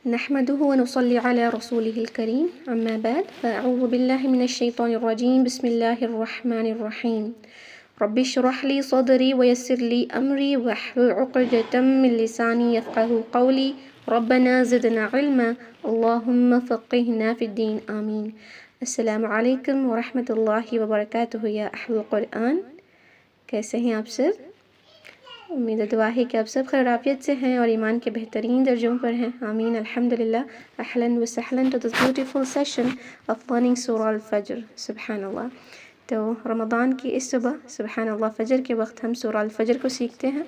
نحمده ونصلي على رسوله الكريم أما بعد فأعوذ بالله من الشيطان الرجيم بسم الله الرحمن الرحيم رب اشرح لي صدري ويسر لي أمري واحلل عقدة من لساني يفقهوا قولي ربنا زدنا علما اللهم فقهنا في الدين آمين. السلام علیکم ورحمۃ اللہ وبرکاتہ یا اہل القرآن، کیسے ہیں آپ سب؟ امید و دعا ہے کہ آپ سب خیر عافیت سے ہیں اور ایمان کے بہترین درجوں پر ہیں، آمین الحمدللہ. اہلا وسہلا to this beautiful session of learning سورہ الفجر. سبحان اللہ. تو رمضان کی اس صبح سبحان اللہ فجر کے وقت ہم سورہ الفجر کو سیکھتے ہیں.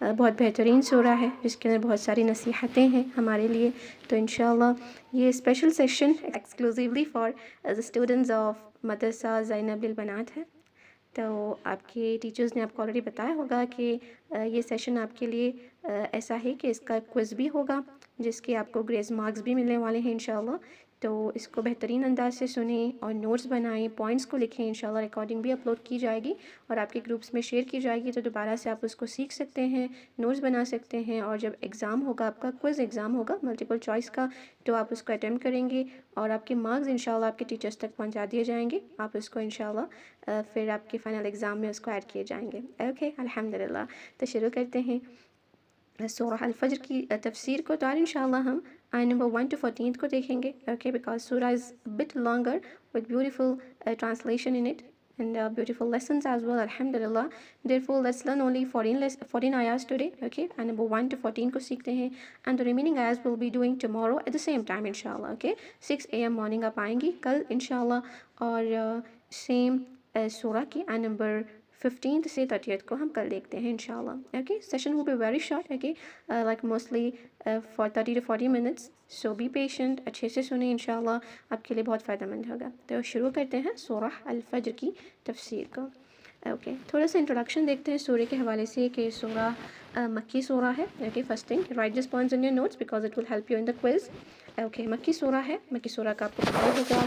بہت بہترین سورہ ہے جس کے اندر بہت ساری نصیحتیں ہیں ہمارے لیے. تو انشاءاللہ یہ special session exclusively for the students of مدرسہ زینب للبنات ہے. تو آپ کے ٹیچرز نے آپ کو آلریڈی بتایا ہوگا کہ یہ سیشن آپ کے لیے ایسا ہے کہ اس کا کوئز بھی ہوگا جس کے آپ کو گریز مارکس بھی ملنے والے ہیں انشاءاللہ. تو اس کو بہترین انداز سے سنیں اور نوٹس بنائیں، پوائنٹس کو لکھیں. انشاءاللہ ریکارڈنگ بھی اپلوڈ کی جائے گی اور آپ کے گروپس میں شیئر کی جائے گی، تو دوبارہ سے آپ اس کو سیکھ سکتے ہیں، نوٹس بنا سکتے ہیں. اور جب ایگزام ہوگا، آپ کا کوئز ایگزام ہوگا ملٹیپل چوائس کا، تو آپ اس کو اٹیمپٹ کریں گے اور آپ کے مارکس انشاءاللہ آپ کے ٹیچرز تک پہنچا دیے جائیں گے. آپ اس کو انشاءاللہ پھر آپ کے فائنل ایگزام میں اس کو ایڈ کیے جائیں گے. اوکے الحمدللہ. تو شروع کرتے ہیں سورہ الفجر کی تفسیر کو. تو آج انشاءاللہ ہم آیت نمبر 1 to 14 کو دیکھیں گے. اوکے بیکاز سورہ is but longer with beautiful translation in it and beautiful lessons as well alhamdulillah. Therefore let's learn only 14 ayahs today. Okay, and number 1 to 14 کو سیکھتے ہیں and the remaining ayahs will be doing tomorrow at the same time inshallah. Okay, 6 AM morning آپ آئیں گی کل انشاءاللہ. اور same سورہ کی آیت نمبر 15th سے 30th کو ہم کل دیکھتے ہیں انشاءاللہ. Okay session will be very short. Okay like mostly for 30 to 40 minutes. So be patient. اچھے سے سنیں انشاءاللہ، آپ کے لیے بہت فائدہ مند ہوگا. تو شروع کرتے ہیں سورہ الفجر کی تفسیر کو. اوکے تھوڑا سا انٹروڈکشن دیکھتے ہیں سورہ کے حوالے سے کہ سورہ مکی سورہ ہے. Okay first thing right this points in your notes because it will help you in the quiz. Okay مکی سورہ ہے. مکی سورہ کا آپ کو پتہ ہوگا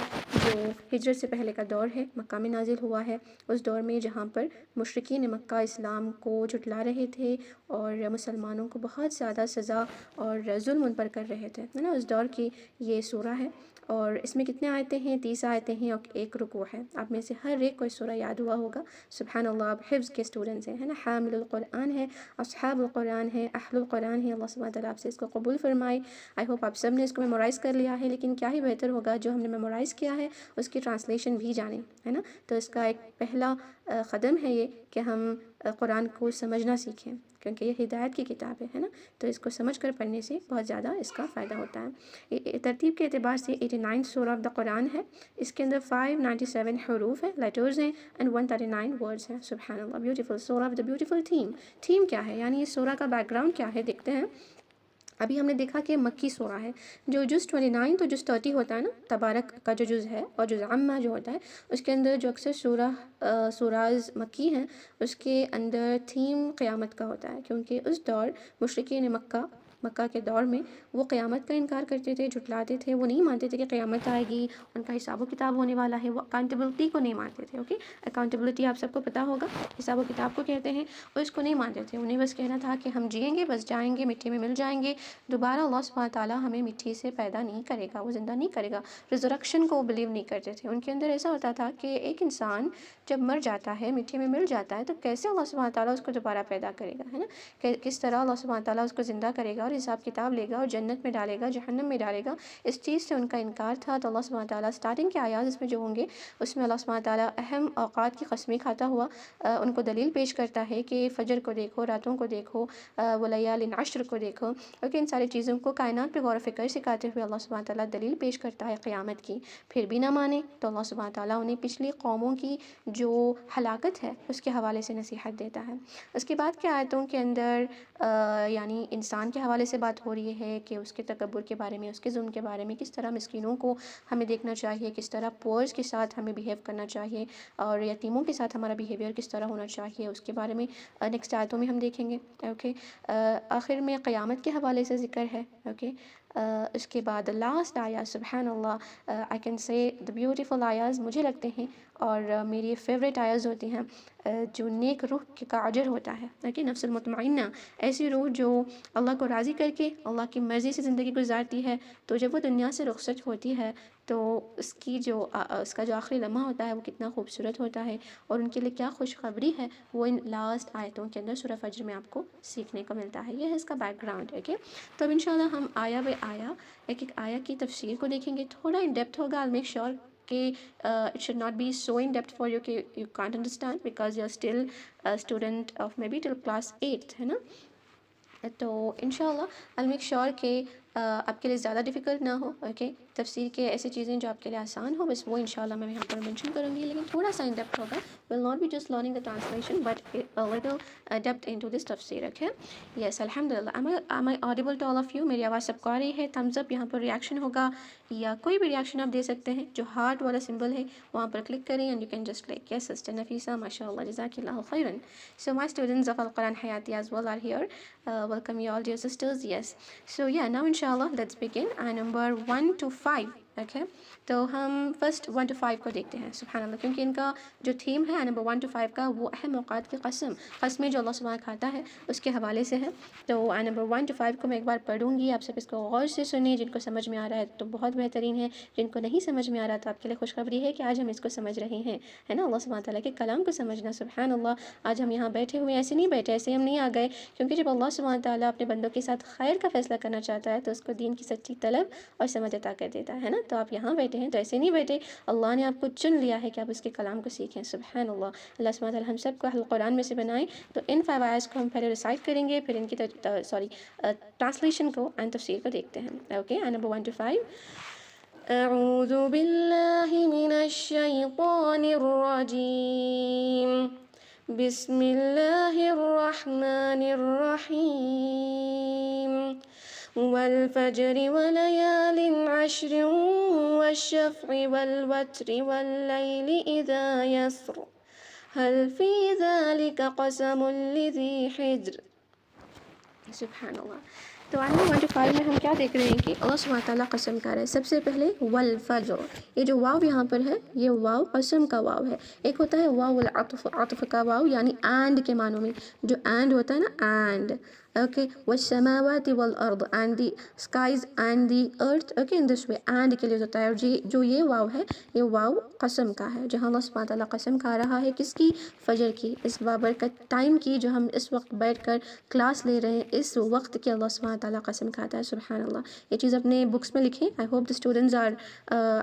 جو ہجرت سے پہلے کا دور ہے، مکہ میں نازل ہوا ہے. اس دور میں جہاں پر مشرکین مکہ اسلام کو جھٹلا رہے تھے اور مسلمانوں کو بہت زیادہ سزا اور ظلم ان پر کر رہے تھے، ہے نا. اس دور کی یہ سورہ ہے اور اس میں کتنے آیتیں ہیں؟ 30 آیتیں ہیں اور 1 رکوع ہے. آپ میں سے ہر ایک کو اس سورہ یاد ہوا ہوگا. سبحان اللہ، آپ حفظ کے اسٹوڈنٹس ہیں، ہے نا. حامل القرآن ہے، اصحاب القرآن ہے، اہل القرآن ہے. اللہ سبحانہ تعالیٰ آپ سے اس کو قبول فرمائے. آئی ہوپ آپ سب نے اس کو میمورائز کر لیا ہے، لیکن کیا ہی بہتر ہوگا جو ہم نے میمورائز کیا ہے اس کی ٹرانسلیشن بھی جانیں، ہے نا. تو اس کا ایک پہلا قدم ہے یہ کہ ہم قرآن کو سمجھنا سیکھیں، کیونکہ یہ ہدایت کی کتاب ہے نا. تو اس کو سمجھ کر پڑھنے سے بہت زیادہ اس کا فائدہ ہوتا ہے. ترتیب کے اعتبار سے 89 سورہ آف دا قرآن ہے. اس کے اندر 597 حروف ہیں، لیٹرز ہیں اینڈ 139 ورڈز ہیں. سبحان اللہ بیوٹیفل سورہ ود بیوٹیفل تھیم. تھیم کیا ہے، یعنی اس سورہ کا بیک گراؤنڈ کیا ہے، دیکھتے ہیں. ابھی ہم نے دیکھا کہ مکی سورہ ہے. جو جز 29 تو جز 30 ہوتا ہے نا، تبارک کا جو جز ہے، اور جز عامہ جو ہوتا ہے اس کے اندر جو اکثر سوراز مکی ہیں اس کے اندر تھیم قیامت کا ہوتا ہے، کیونکہ اس دور مشرکین مکہ کے دور میں وہ قیامت کا انکار کرتے تھے، جھٹلاتے تھے. وہ نہیں مانتے تھے کہ قیامت آئے گی، ان کا حساب و کتاب ہونے والا ہے. وہ اکاؤنٹیبلٹی کو نہیں مانتے تھے. اوکے اکاؤنٹیبلٹی آپ سب کو پتہ ہوگا، حساب و کتاب کو کہتے ہیں. اور اس کو نہیں مانتے تھے. انہیں بس کہنا تھا کہ ہم جئیں گے، بس جائیں گے، مٹی میں مل جائیں گے. دوبارہ اللہ سبحانہ تعالیٰ ہمیں مٹی سے پیدا نہیں کرے گا، وہ زندہ نہیں کرے گا. ریزریکشن کو وہ بلیو نہیں کرتے تھے. ان کے اندر ایسا ہوتا تھا کہ ایک انسان جب مر جاتا ہے، مٹی میں مل جاتا ہے، تو کیسے اللہ سبحانہ تعالیٰ اس کو دوبارہ پیدا کرے گا، ہے نا. کس طرح اللہ سبحانہ تعالیٰ اس کو زندہ کرے گا اور حساب کتاب لے گا اور جنت میں ڈالے گا، جہنم میں ڈالے گا. اس چیز سے ان کا انکار تھا. تو اللہ سبحانہ تعالیٰ اسٹارٹنگ کے آیات اس میں جو ہوں گے اس میں اللہ سبحانہ تعالیٰ اہم اوقات کی قسمیں کھاتا ہوا ان کو دلیل پیش کرتا ہے کہ فجر کو دیکھو، راتوں کو دیکھو، ولیال عشر کو دیکھو. اوکے ان ساری چیزوں کو کائنات پہ غور و فکر سکھاتے ہوئے اللہ سبحانہ تعالیٰ دلیل پیش کرتا ہے قیامت کی. پھر بھی نہ مانے تو اللہ سبحانہ تعالیٰ انہیں پچھلی قوموں کی جو ہلاکت ہے اس کے حوالے سے نصیحت دیتا ہے. اس کے بعد کے آیتوں کے اندر یعنی انسان کے حوالے سے بات ہو رہی ہے کہ اس کے تکبر کے بارے میں، اس کے ظلم کے بارے میں، کس طرح مسکینوں کو ہمیں دیکھنا چاہیے، کس طرح پورز کے ساتھ ہمیں بیہیو کرنا چاہیے، اور یتیموں کے ساتھ ہمارا بیہیویئر کس طرح ہونا چاہیے، اس کے بارے میں نیکسٹ آیتوں میں ہم دیکھیں گے. اوکے آخر میں قیامت کے حوالے سے ذکر ہے. اوکے اس کے بعد لاسٹ آیا سبحان اللہ I can say the beautiful آیاز مجھے لگتے ہیں اور میری فیوریٹ آیاز ہوتی ہیں جو نیک روح کا اجر ہوتا ہے، اوکے، نفس المطمئنہ، ایسی روح جو اللہ کو راضی کر کے اللہ کی مرضی سے زندگی گزارتی ہے، تو جب وہ دنیا سے رخصت ہوتی ہے تو اس کا جو آخری لمحہ ہوتا ہے وہ کتنا خوبصورت ہوتا ہے، اور ان کے لیے کیا خوشخبری ہے وہ ان لاسٹ آیتوں کے اندر سورہ فجر میں آپ کو سیکھنے کو ملتا ہے۔ یہ ہے اس کا بیک گراؤنڈ، اوکے۔ تو اب انشاءاللہ ہم آیا بے آیا ایک ایک آیا کی تفسیر کو دیکھیں گے، تھوڑا ان ڈیپتھ ہوگا، I'll make sure کہ it should not be so in depth for you کہ you can't understand because you're still a student of maybe till class 8 ہے نا۔ تو انشاءاللہ I'll make sure کہ آپ کے لیے زیادہ ڈیفیکلٹ نہ ہو، اوکے، تفسیر کے ایسی چیزیں جو آپ کے لیے آسان ہو، بس وہ انشاءاللہ میں یہاں پر مینشن کروں گی، لیکن تھوڑا سا ان ڈیپتھ ہوگا، will not be just learning the translation but a little depth into this تفسیر، اوکے۔ یس الحمدللہ، am I audible to all of you؟ میری آواز سب کو آ رہی ہے؟ تھمز اپ، یہاں پر ریاکشن ہوگا یا کوئی بھی ریاکشن آپ دے سکتے ہیں، جو ہارٹ والا سمبل ہے وہاں پر کلک کریں and you can just like yes sister Nafisa ماشاء اللہ جزاک اللہ خیرا۔ So my students of Al-Quran Hayati as well are here. Welcome you all dear sisters. Yes. So yeah, now inshallah let's begin. Number 1 to 5. Okay. تو ہم first 1 to 5 کو دیکھتے ہیں، سبحان اللہ، کیونکہ ان کا جو تھیم ہے نمبر 1 to 5 کا وہ اہم اوقات کی قسمیں جو اللہ سبحانہ کھاتا ہے اس کے حوالے سے ہے۔ تو نمبر 1 to 5 کو میں ایک بار پڑھوں گی، آپ سب اس کو غور سے سنیں، جن کو سمجھ میں آ رہا ہے تو بہت بہترین ہے، جن کو نہیں سمجھ میں آ رہا تو آپ کے لیے خوشخبری ہے کہ آج ہم اس کو سمجھ رہے ہیں، ہے نا، اللہ سبحانہ تعالیٰ کے کلام کو سمجھنا، سبحان اللہ۔ آج ہم یہاں بیٹھے ہوئے ایسے نہیں بیٹھے، ایسے ہم نہیں آ گئے، کیونکہ جب اللہ سبحانہ تعالیٰ اپنے بندوں کے ساتھ خیر کا فیصلہ کرنا چاہتا ہے تو اس کو دین کی سچی طلب اور سمجھ عطا کر دیتا ہے نا۔ تو آپ یہاں بیٹھے ہیں تو ایسے نہیں بیٹھے، اللہ نے آپ کو چن لیا ہے کہ آپ اس کے کلام کو سیکھیں، سبحان اللہ۔ اللہ سبحانہ تعالیٰ ہم سب کو اہل قرآن میں سے بنائیں۔ تو ان 5 آیات کو ہم پہلے ریسائٹ کریں گے، پھر ان کی ٹرانسلیشن کو اینڈ تفسیر کو دیکھتے ہیں، اوکے۔ Number 1 to 5۔ اعوذ باللہ من الشیطان الرجیم، بسم اللہ الرحمن الرحیم، والفجر وليال عشر والشفع والوتر والليل إذا يسر هل في ذلك قسم لذي حجر۔ سبحان اللہ۔ تو آیت 1 to 5 میں ہم کیا دیکھ رہے ہیں کہ اللہ سبحانہ تعالیٰ قسم کر رہا ہے۔ سب سے پہلے والفجر، یہ جو واو یہاں پر ہے یہ واو قسم کا واو ہے۔ ایک ہوتا ہے واو العطف، عطف کا واو یعنی اینڈ کے معنوں میں، جو اینڈ ہوتا ہے نا، اینڈ، اوکے، والسماوات والارض، and the skies and the earth, okay, in this way and کے لیے ہوتا ہے، اور جو یہ واو ہے یہ واو قسم کا ہے، جہاں اللہ سبحانہ تعالیٰ قسم کھا رہا ہے کس کی؟ فجر کی، اس بابرکت ٹائم کی جو ہم اس وقت بیٹھ کر کلاس لے رہے ہیں، اس وقت کے اللہ سبحانہ تعالیٰ قسم کھاتا ہے، سبحان اللہ۔ یہ چیز اپنے بکس میں لکھیں، I hope the students are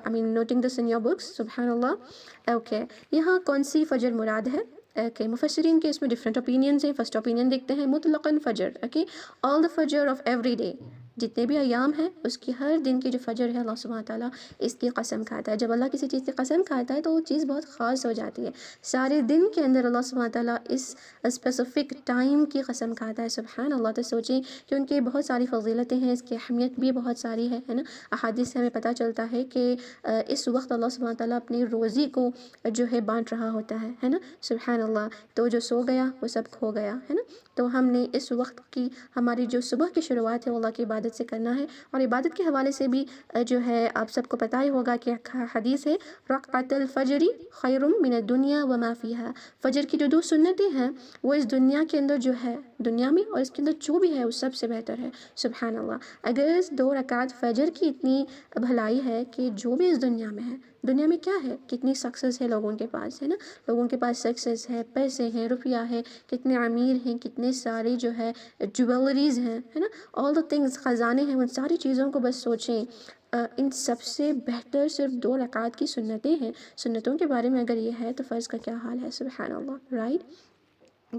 noting this in your books, سبحان اللہ، اوکے۔ یہاں کون سی فجر مراد ہے؟ اوکے، مفسرین کے اس میں ڈفرینٹ اوپینینز ہیں۔ فرسٹ اوپینین دیکھتے ہیں مطلقاً فجر، اوکے، آل دا فجر آف ایوری ڈے، جتنے بھی ایام ہیں اس کی ہر دن کی جو فجر ہے اللہ سبحانہ تعالیٰ اس کی قسم کھاتا ہے۔ جب اللہ کسی چیز کی قسم کھاتا ہے تو وہ چیز بہت خاص ہو جاتی ہے، سارے دن کے اندر اللہ سبحانہ تعالیٰ اس اسپیسیفک ٹائم کی قسم کھاتا ہے، سبحان اللہ۔ تو سوچیں کہ ان کی بہت ساری فضیلتیں ہیں، اس کی اہمیت بھی بہت ساری ہے نا۔ احادیث سے ہمیں پتہ چلتا ہے کہ اس وقت اللہ سبحانہ تعالیٰ اپنی روزی کو جو ہے بانٹ رہا ہوتا ہے نا، سبحان اللہ۔ تو جو سو گیا وہ سب کھو گیا، ہے نا۔ تو ہم نے اس وقت کی ہماری جو صبح کی شروعات ہے وہ اللہ کی عبادت سے کرنا ہے، اور عبادت کے حوالے سے بھی جو ہے آپ سب کو پتہ ہی ہوگا کہ حدیث ہے رکعت الفجر خیر من الدنیا وما فیہا، فجر کی جو 2 سنتیں ہیں وہ اس دنیا کے اندر جو ہے، دنیا میں اور اس کے اندر جو بھی ہے وہ سب سے بہتر ہے، سبحان اللہ۔ اگر اس 2 رکعت فجر کی اتنی بھلائی ہے کہ جو بھی اس دنیا میں ہے، دنیا میں کیا ہے، کتنی سکسیس ہے لوگوں کے پاس، ہے نا، لوگوں کے پاس سکسیس ہے، پیسے ہیں، روپیہ ہے، کتنے امیر ہیں، کتنے سارے جو ہے جویلریز ہیں، ہے نا، آل دا تھنگس، خزانے ہیں، ان ساری چیزوں کو بس سوچیں، ان سب سے بہتر صرف 2 رکعت کی سنتیں ہیں۔ سنتوں کے بارے میں اگر یہ ہے تو فرض کا کیا حال ہے، سبحان اللہ، رائٹ۔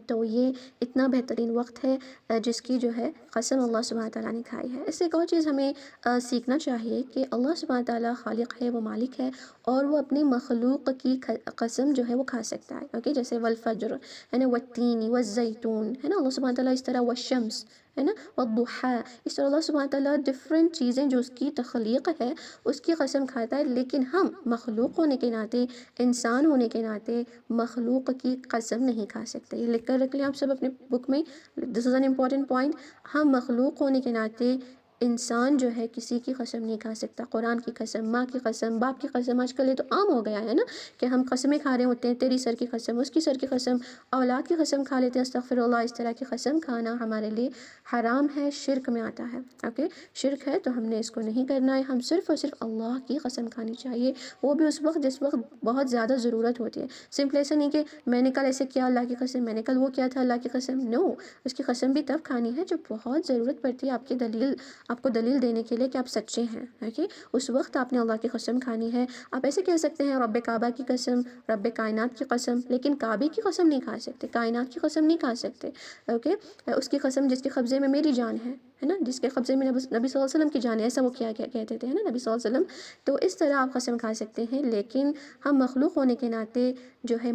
تو یہ اتنا بہترین وقت ہے جس کی جو ہے قسم اللہ سبحانہ تعالیٰ نے کھائی ہے۔ اس سے ایک اور چیز ہمیں سیکھنا چاہیے کہ اللہ سبحانہ تعالیٰ خالق ہے، وہ مالک ہے، اور وہ اپنی مخلوق کی قسم جو ہے وہ کھا سکتا ہے، اوکے، جیسے والفجر ہے نا، والتین والزیتون، ہے نا، اللہ سبحانہ تعالیٰ اس طرح والشمس، ہے نا، والضحیٰ، اس طرح اللہ سبحانہ تعالیٰ ڈفرینٹ چیزیں جو اس کی تخلیق ہے اس کی قسم کھاتا ہے، لیکن ہم مخلوق ہونے کے ناطے، انسان ہونے کے ناطے مخلوق کی قسم نہیں کھا سکتے۔ یہ لکھ کر رکھ لیں آپ سب اپنے بک میں، دس از این امپورٹنٹ پوائنٹ، ہم مخلوق ہونے کے ناطے انسان جو ہے کسی کی قسم نہیں کھا سکتا، قرآن کی قسم، ماں کی قسم، باپ کی قسم، آج کل یہ تو عام ہو گیا ہے نا کہ ہم قسمیں کھا رہے ہوتے ہیں، تیری سر کی قسم، اس کی سر کی قسم، اولاد کی قسم کھا لیتے ہیں، استغفر اللہ، اس طرح کی قسم کھانا ہمارے لیے حرام ہے، شرک میں آتا ہے، اوکے، شرک ہے، تو ہم نے اس کو نہیں کرنا ہے، ہم صرف اور صرف اللہ کی قسم کھانی چاہیے، وہ بھی اس وقت جس وقت بہت زیادہ ضرورت ہوتی ہے، سمپل ایسا نہیں کہ میں نے کل ایسے کیا اللہ کی قسم، میں نے کل وہ کیا تھا اللہ کی قسم، نو، اس کی قسم بھی تب کھانی ہے جب بہت ضرورت پڑتی ہے آپ کو دلیل دینے کے لیے کہ آپ سچے ہیں، اوکے، اس وقت آپ نے اللہ کی قسم کھانی ہے۔ آپ ایسے کہہ سکتے ہیں رب کعبہ کی قسم، رب کائنات کی قسم، لیکن کعبے کی قسم نہیں کھا سکتے، کائنات کی قسم نہیں کھا سکتے، اوکے، اس کی قسم جس کے قبضے میں میری جان ہے نا، جس کے قبضے میں نبی صلی اللہ علیہ وسلم کی جان ہے، ایسا وہ کیا کہتے تھے نا نبی صلی اللہ علیہ وسلم، تو اس طرح آپ قسم کھا سکتے ہیں، لیکن ہم مخلوق ہونے کے ناطے جو ہے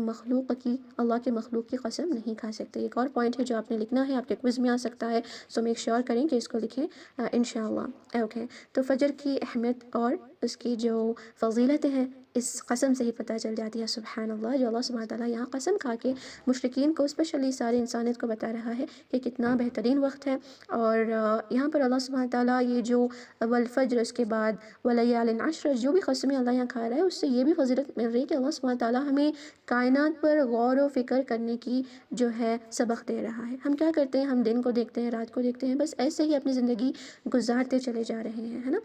اللہ کے مخلوق کی قسم نہیں کھا سکتے۔ ایک اور پوائنٹ ہے جو آپ نے لکھنا ہے، آپ کے کوئز میں آ سکتا ہے، سو میک شیور کریں کہ اس کو لکھیں انشاءاللہ، اوکے۔ تو فجر کی اہمیت اور اس کی جو فضیلتیں ہیں اس قسم سے ہی پتہ چل جاتی ہے، سبحان اللہ، جو اللہ سبحانہ تعالیٰ یہاں قسم کھا کے مشرکین کو، اسپیشلی سارے انسانیت کو بتا رہا ہے کہ کتنا بہترین وقت ہے، اور یہاں پر اللہ سبحانہ تعالیٰ یہ جو والفجر، اس کے بعد ولیال عشر، جو بھی قسمیں اللہ یہاں کھا رہا ہے، اس سے یہ بھی فضیلت مل رہی ہے کہ اللہ سبحانہ تعالیٰ ہمیں کائنات پر غور و فکر کرنے کی جو ہے سبق دے رہا ہے۔ ہم کیا کرتے ہیں، ہم دن کو دیکھتے ہیں، رات کو دیکھتے ہیں، بس ایسے ہی اپنی زندگی گزارتے چلے جا رہے ہیں، ہے نا۔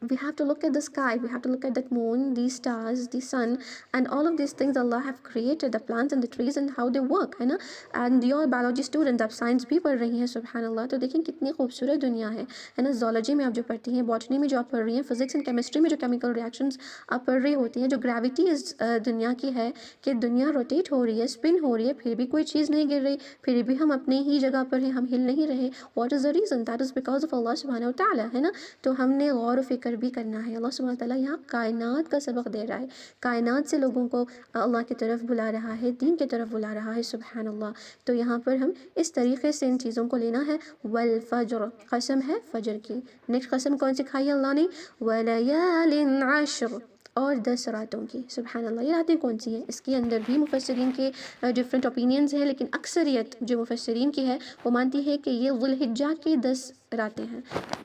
We have to look at the sky, we have to look at that moon, these stars, the sun, and all of these things Allah have created, the plants and the trees and how they work, ہے نا۔ and your biology student، آپ science بھی پڑھ رہی ہیں، سبحان اللہ، تو دیکھیں کتنی خوبصورت دنیا ہے نا۔ زولوجی میں آپ جو پڑھتی ہیں، باٹنی میں جو آپ پڑھ رہی ہیں، فزکس اینڈ کیمسٹری میں جو کیمیکل ریاکشنز آپ پڑھ رہی ہوتی ہیں، جو گریوٹی اس دنیا کی ہے کہ دنیا روٹیٹ ہو رہی ہے، اسپن ہو رہی ہے، پھر بھی کوئی چیز نہیں گر رہی، پھر بھی ہم اپنی ہی جگہ پر ہیں، ہم ہل نہیں رہے، what is the reason, that is because of Allah سبحانہ وتعالیٰ، ہے نا۔ تو ہم نے غور و فکر بھی کرنا ہے۔ اللہ سبحانہ تعالیٰ یہاں کائنات کا سبق دے رہا ہے، کائنات سے لوگوں کو اللہ کی طرف بلا رہا ہے، دین کی طرف بلا رہا ہے، سبحان اللہ۔ تو یہاں پر ہم اس طریقے سے ان چیزوں کو لینا ہے۔ والفجر، قسم ہے فجر کی۔ نیکسٹ قسم کون سی کھائی اللہ نے، ولیال عشر، اور 10 راتوں کی، سبحان اللہ۔ یہ راتیں کون سی ہیں، اس کے اندر بھی مفسرین کے ڈفرینٹ اوپینینز ہیں، لیکن اکثریت جو مفسرین کی ہے وہ مانتی ہے کہ یہ ذو الحجہ کے 10 راتیں ہیں۔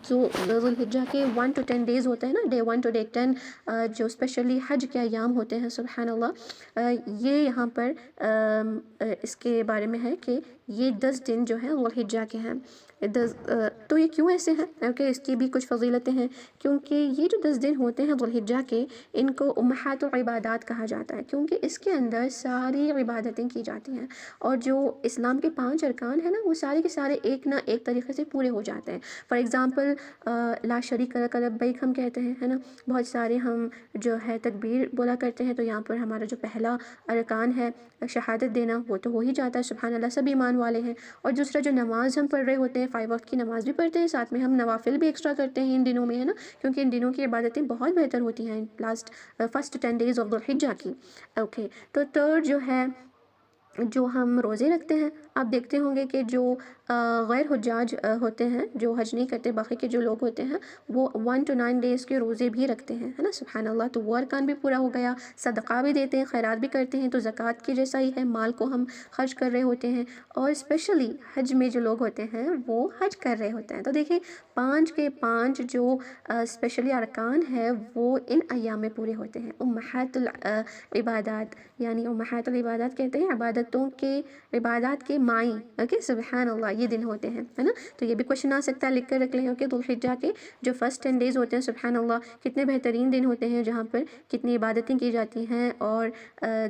جو ذو الحجہ کے 1 to 10 ڈیز ہوتے ہیں نا، ڈے 1 to ڈے 10، جو اسپیشلی حج کے ایام ہوتے ہیں، سبحان اللہ، یہ یہاں پر اس کے بارے میں ہے کہ یہ 10 دن جو ہیں ذو الحجہ کے ہیں۔ تو یہ کیوں ایسے ہیں، اوکے، اس کی بھی کچھ فضیلتیں ہیں، کیونکہ یہ جو 10 دن ہوتے ہیں ذو الحجہ کے، ان کو امہات العبادات کہا جاتا ہے، کیونکہ اس کے اندر ساری عبادتیں کی جاتی ہیں، اور جو اسلام کے 5 ارکان ہیں نا، وہ سارے کے سارے ایک نہ ایک طریقے سے پورے ہو جاتے ہیں۔ فار ایگزامپل، لا شریک لک لبیک ہم کہتے ہیں، ہے نا، بہت سارے ہم جو ہے تکبیر بولا کرتے ہیں، تو یہاں پر ہمارا جو پہلا ارکان ہے شہادت دینا، وہ تو ہو ہی جاتا ہے، سبحان اللہ، سب ایمان والے ہیں۔ اور دوسرا جو نماز ہم پڑھ رہے ہوتے ہیں، 5 وقت کی نماز بھی پڑھتے ہیں، ساتھ میں ہم نوافل بھی ایکسٹرا کرتے ہیں ان دنوں میں، ہے نا، کیونکہ ان دنوں کی عبادتیں بہت بہتر ہوتی ہیں فرسٹ 10 days آف ذو الحجہ کی، اوکے۔ تو تھرڈ جو ہے، جو ہم روزے رکھتے ہیں، آپ دیکھتے ہوں گے کہ جو غیر حجاج ہوتے ہیں، جو حج نہیں کرتے، باقی کے جو لوگ ہوتے ہیں، وہ 1 to 9 days کے روزے بھی رکھتے ہیں، ہے نا، سبحان اللہ۔ تو وہ ارکان بھی پورا ہو گیا، صدقہ بھی دیتے ہیں، خیرات بھی کرتے ہیں، تو زکوٰۃ کی جیسا ہی ہے، مال کو ہم خرچ کر رہے ہوتے ہیں، اور اسپیشلی حج میں جو لوگ ہوتے ہیں وہ حج کر رہے ہوتے ہیں۔ تو دیکھیں 5 کے 5 جو اسپیشلی ارکان ہے وہ ان ایام میں پورے ہوتے ہیں۔ امہات العبادات، یعنی امہات العبادات کہتے ہیں عبادات کے مائیں، اوکے، سبحان اللہ، یہ دن ہوتے ہیں، ہے نا۔ تو یہ بھی کوشچن آ سکتا ہے، لکھ کر رکھ لیں، اوکے، ذو الحجہ کے جو فرسٹ 10 days ہوتے ہیں، سبحان اللہ، کتنے بہترین دن ہوتے ہیں، جہاں پر کتنی عبادتیں کی جاتی ہیں، اور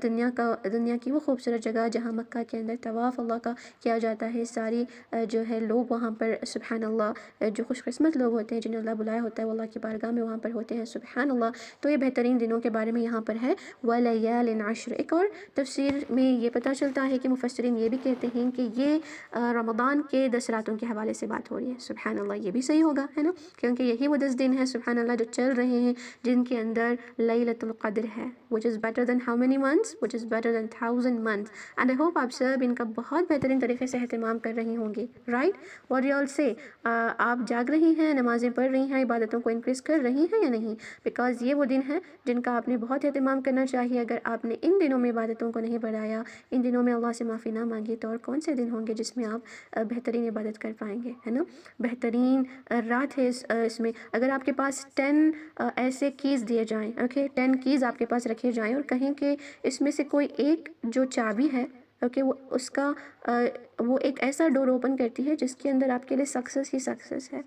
دنیا کی وہ خوبصورت جگہ جہاں مکہ کے اندر طواف اللہ کا کیا جاتا ہے، ساری جو ہے لوگ وہاں پر، سبحان اللہ، جو خوش قسمت لوگ ہوتے ہیں جنہیں اللہ بلایا ہوتا ہے، وہ اللہ کی بارگاہ میں وہاں پر ہوتے ہیں، سبحان اللہ۔ تو یہ بہترین دنوں کے بارے میں یہاں پر ہے، ولیال عشر۔ ایک اور تفسیر میں یہ پتہ چلتا ہے کہ مفسرین یہ بھی کہتے ہیں کہ یہ رمضان کے 10 راتوں کے حوالے سے بات ہو رہی ہے، سبحان اللہ، یہ بھی صحیح ہوگا، ہے نا، کیونکہ یہی وہ 10 دن ہیں، سبحان اللہ، جو چل رہے ہیں، جن کے اندر لیلۃ القدر ہے، which is better than how many months, which is better than 1000 months. And I hope آپ سب ان کا بہت بہترین طریقے سے اہتمام کر رہی ہوں گی. Right, what do you all say? آپ جاگ رہی ہیں, نمازیں پڑھ رہی ہیں, عبادتوں کو انکریز کر رہی ہیں یا نہیں؟ بیکاز یہ وہ دن ہے جن کا آپ نے بہت اہتمام کرنا چاہیے. اگر آپ نے ان دنوں میں عبادتوں کو نہیں بڑھایا, ان دنوں میں اللہ سے معافی نہ مانگی, تو اور کون سے دن ہوں گے جس میں آپ بہترین عبادت کر پائیں گے, ہے نا. بہترین رات ہے اس میں. اگر آپ کے پاس 10 ایسے کیز دیے جائیں, اوکے, 10 کیز آپ کے پاس رکھے جائیں اور کہیں کہ اس میں سے کوئی ایک جو چابی ہے, اوکے, وہ اس کا وہ ایک ایسا ڈور اوپن کرتی ہے جس کے اندر آپ کے لیے سکسیس ہی سکسیس ہے,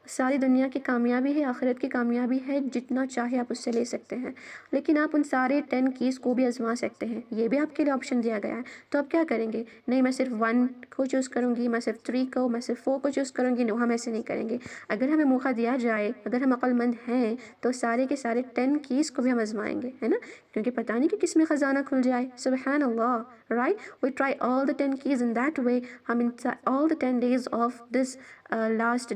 ساری دنیا کی کامیابی ہے, آخرت کی کامیابی ہے, جتنا چاہے آپ اس سے لے سکتے ہیں. لیکن آپ ان سارے 10 کیز کو بھی آزما سکتے ہیں, یہ بھی آپ کے لیے آپشن دیا گیا ہے. تو آپ کیا کریں گے؟ نہیں میں صرف 1 کو چوز کروں گی, میں صرف 3 کو, میں صرف 4 کو چوز کروں گی. ہم ایسے نہیں کریں گے. اگر ہمیں موقع دیا جائے, اگر ہم عقل مند ہیں, تو سارے کے سارے 10 کیز کو بھی ہم آزمائیں گے, ہے نا, کیونکہ پتہ نہیں کہ کس میں خزانہ کھل جائے. سبحان Allah, right. We try all the 10 keys in that way. ہم all the 10 days of this last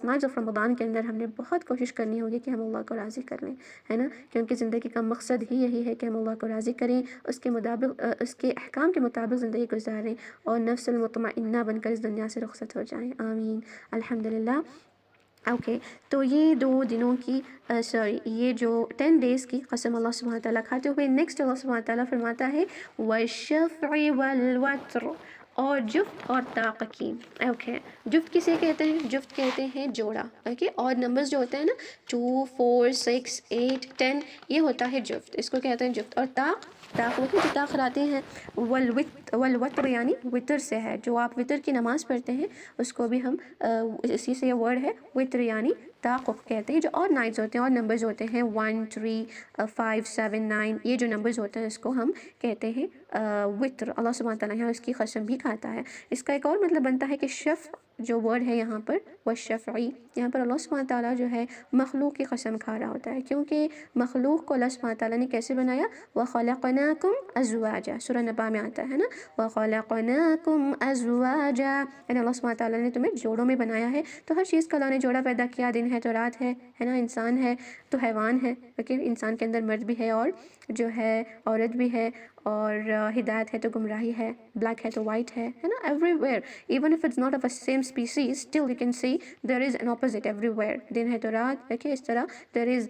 nights of رمضان کے اندر ہم نے بہت کوشش کرنی ہوگی کہ ہم اللہ کو راضی کر لیں, ہے نا, کیونکہ زندگی کا مقصد ہی یہی ہے کہ ہم اللہ کو راضی کریں, اس کے مطابق اس کے احکام کے مطابق زندگی گزاریں اور نفس المطمئنہ بن کر اس دنیا سے رخصت ہو جائیں. آمین, الحمدللہ. اوکے, تو یہ 2 دنوں کی یہ جو 10 days کی قسم اللہ سبحانہ تعالیٰ کھاتے ہوئے, نیکسٹ اللہ سبحانہ تعالیٰ فرماتا ہے والشفع والوتر, اور جفت اور طاق کی. اوکے, جفت کسے کہتے ہیں؟ جفت کہتے ہیں جوڑا. اوکے, اور نمبرز جو ہوتے ہیں نا 2 4 6 8 10, یہ ہوتا ہے جفت, اس کو کہتے ہیں جفت. اور طاق وہ جو طاق راتے ہیں. والوتر یعنی وطر سے ہے, جو آپ وطر کی نماز پڑھتے ہیں اس کو بھی ہم اسی سے یہ ورڈ ہے وطر یعنی طاق کہتے ہیں. جو اور نائٹس ہوتے ہیں اور نمبرز ہوتے ہیں 1 3 5 7 9, یہ جو نمبرز ہوتے ہیں اس کو ہم کہتے ہیں وطر. اللہ سبحانہ تعالیٰ یہاں اس کی قسم بھی کھاتا ہے. اس کا ایک اور مطلب بنتا ہے کہ شفع جو ورڈ ہے یہاں پر والشفعی, یہاں پر اللہ سبحانہ تعالیٰ جو ہے مخلوق کی قسم کھا رہا ہوتا ہے, کیونکہ مخلوق کو اللہ سبحانہ تعالیٰ نے کیسے بنایا؟ وَخَلَقْنَاكُمْ أَزْوَاجًا, سورہ نبا میں آتا ہے نا, وَخَلَقْنَاكُمْ أَزْوَاجًا, یعنی اللہ سبحانہ تعالیٰ نے تمہیں جوڑوں میں بنایا ہے. تو ہر چیز کا اللہ نے جوڑا پیدا کیا, دن ہے تو رات ہے نا, انسان ہے تو حیوان ہے, اوکے, انسان کے اندر مرد بھی ہے اور جو ہے عورت بھی ہے, اور ہدایت ہے تو گمراہی ہے, بلیک ہے تو وائٹ ہے نا, every even if it's not of a same species, still you can see there is an opposite everywhere. دن ہے تو رات, اوکے, اس طرح there is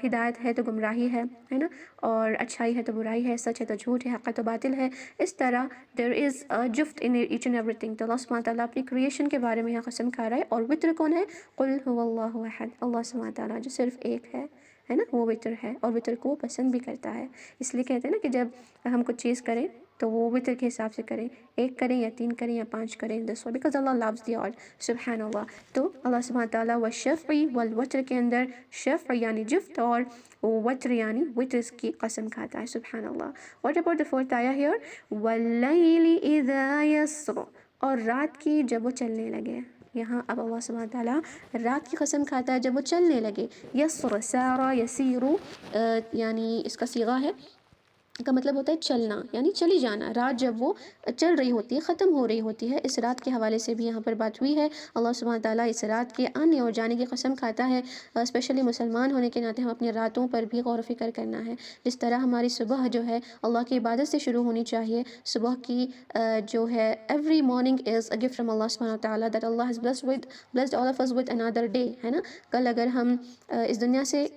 ہدایت ہے تو گمراہی ہے نا, اور اچھائی ہے تو برائی ہے, سچ ہے تو جھوٹ ہے, حق ہے تو باطل ہے. اس طرح there is جفت in each and everything. تو اللہ سبحانہ تعالیٰ اپنی کریشن کے بارے میں یہاں قسم کھا رہا ہے. اور وطر کون ہے؟ قل هو اللہ احد, اللہ سبحانہ تعالیٰ جو صرف ایک ہے نا, وہ وطر ہے, اور وطر کو پسند بھی کرتا ہے. اس لیے کہتے ہیں نا کہ جب ہم کچھ چیز کریں تو وہ وطر کے حساب سے کریں, 1 کریں یا 3 کریں یا 5 کریں, this way because Allah loves the odd. سبحان اللہ. تو اللہ سبحانہ تعالیٰ والشفع والوتر کے اندر شفع یعنی جفت اور وتر یعنی وطر کی قسم کھاتا ہے. سبحان اللہ. What about the 4th ayah here? واللیل اذا یسر, اور رات کی جب وہ چلنے لگے. یہاں اب اللہ سبحانہ تعالیٰ رات کی قسم کھاتا ہے جب وہ چلنے لگے. یسر, سارا یسیرو, یعنی اس کا صیغہ ہے کا مطلب ہوتا ہے چلنا, یعنی چلی جانا. رات جب وہ چل رہی ہوتی ہے, ختم ہو رہی ہوتی ہے, اس رات کے حوالے سے بھی یہاں پر بات ہوئی ہے. اللہ سبحانہ تعالیٰ اس رات کے آنے اور جانے کی قسم کھاتا ہے. اسپیشلی مسلمان ہونے کے ناطے ہم اپنی راتوں پر بھی غور و فکر کرنا ہے. جس طرح ہماری صبح جو ہے اللہ کی عبادت سے شروع ہونی چاہیے. صبح کی جو ہے every morning is a gift from Allah سبحانہ تعالیٰ that Allah has blessed all of us with another day, ہے نا. کل اگر ہم اس دنیا سے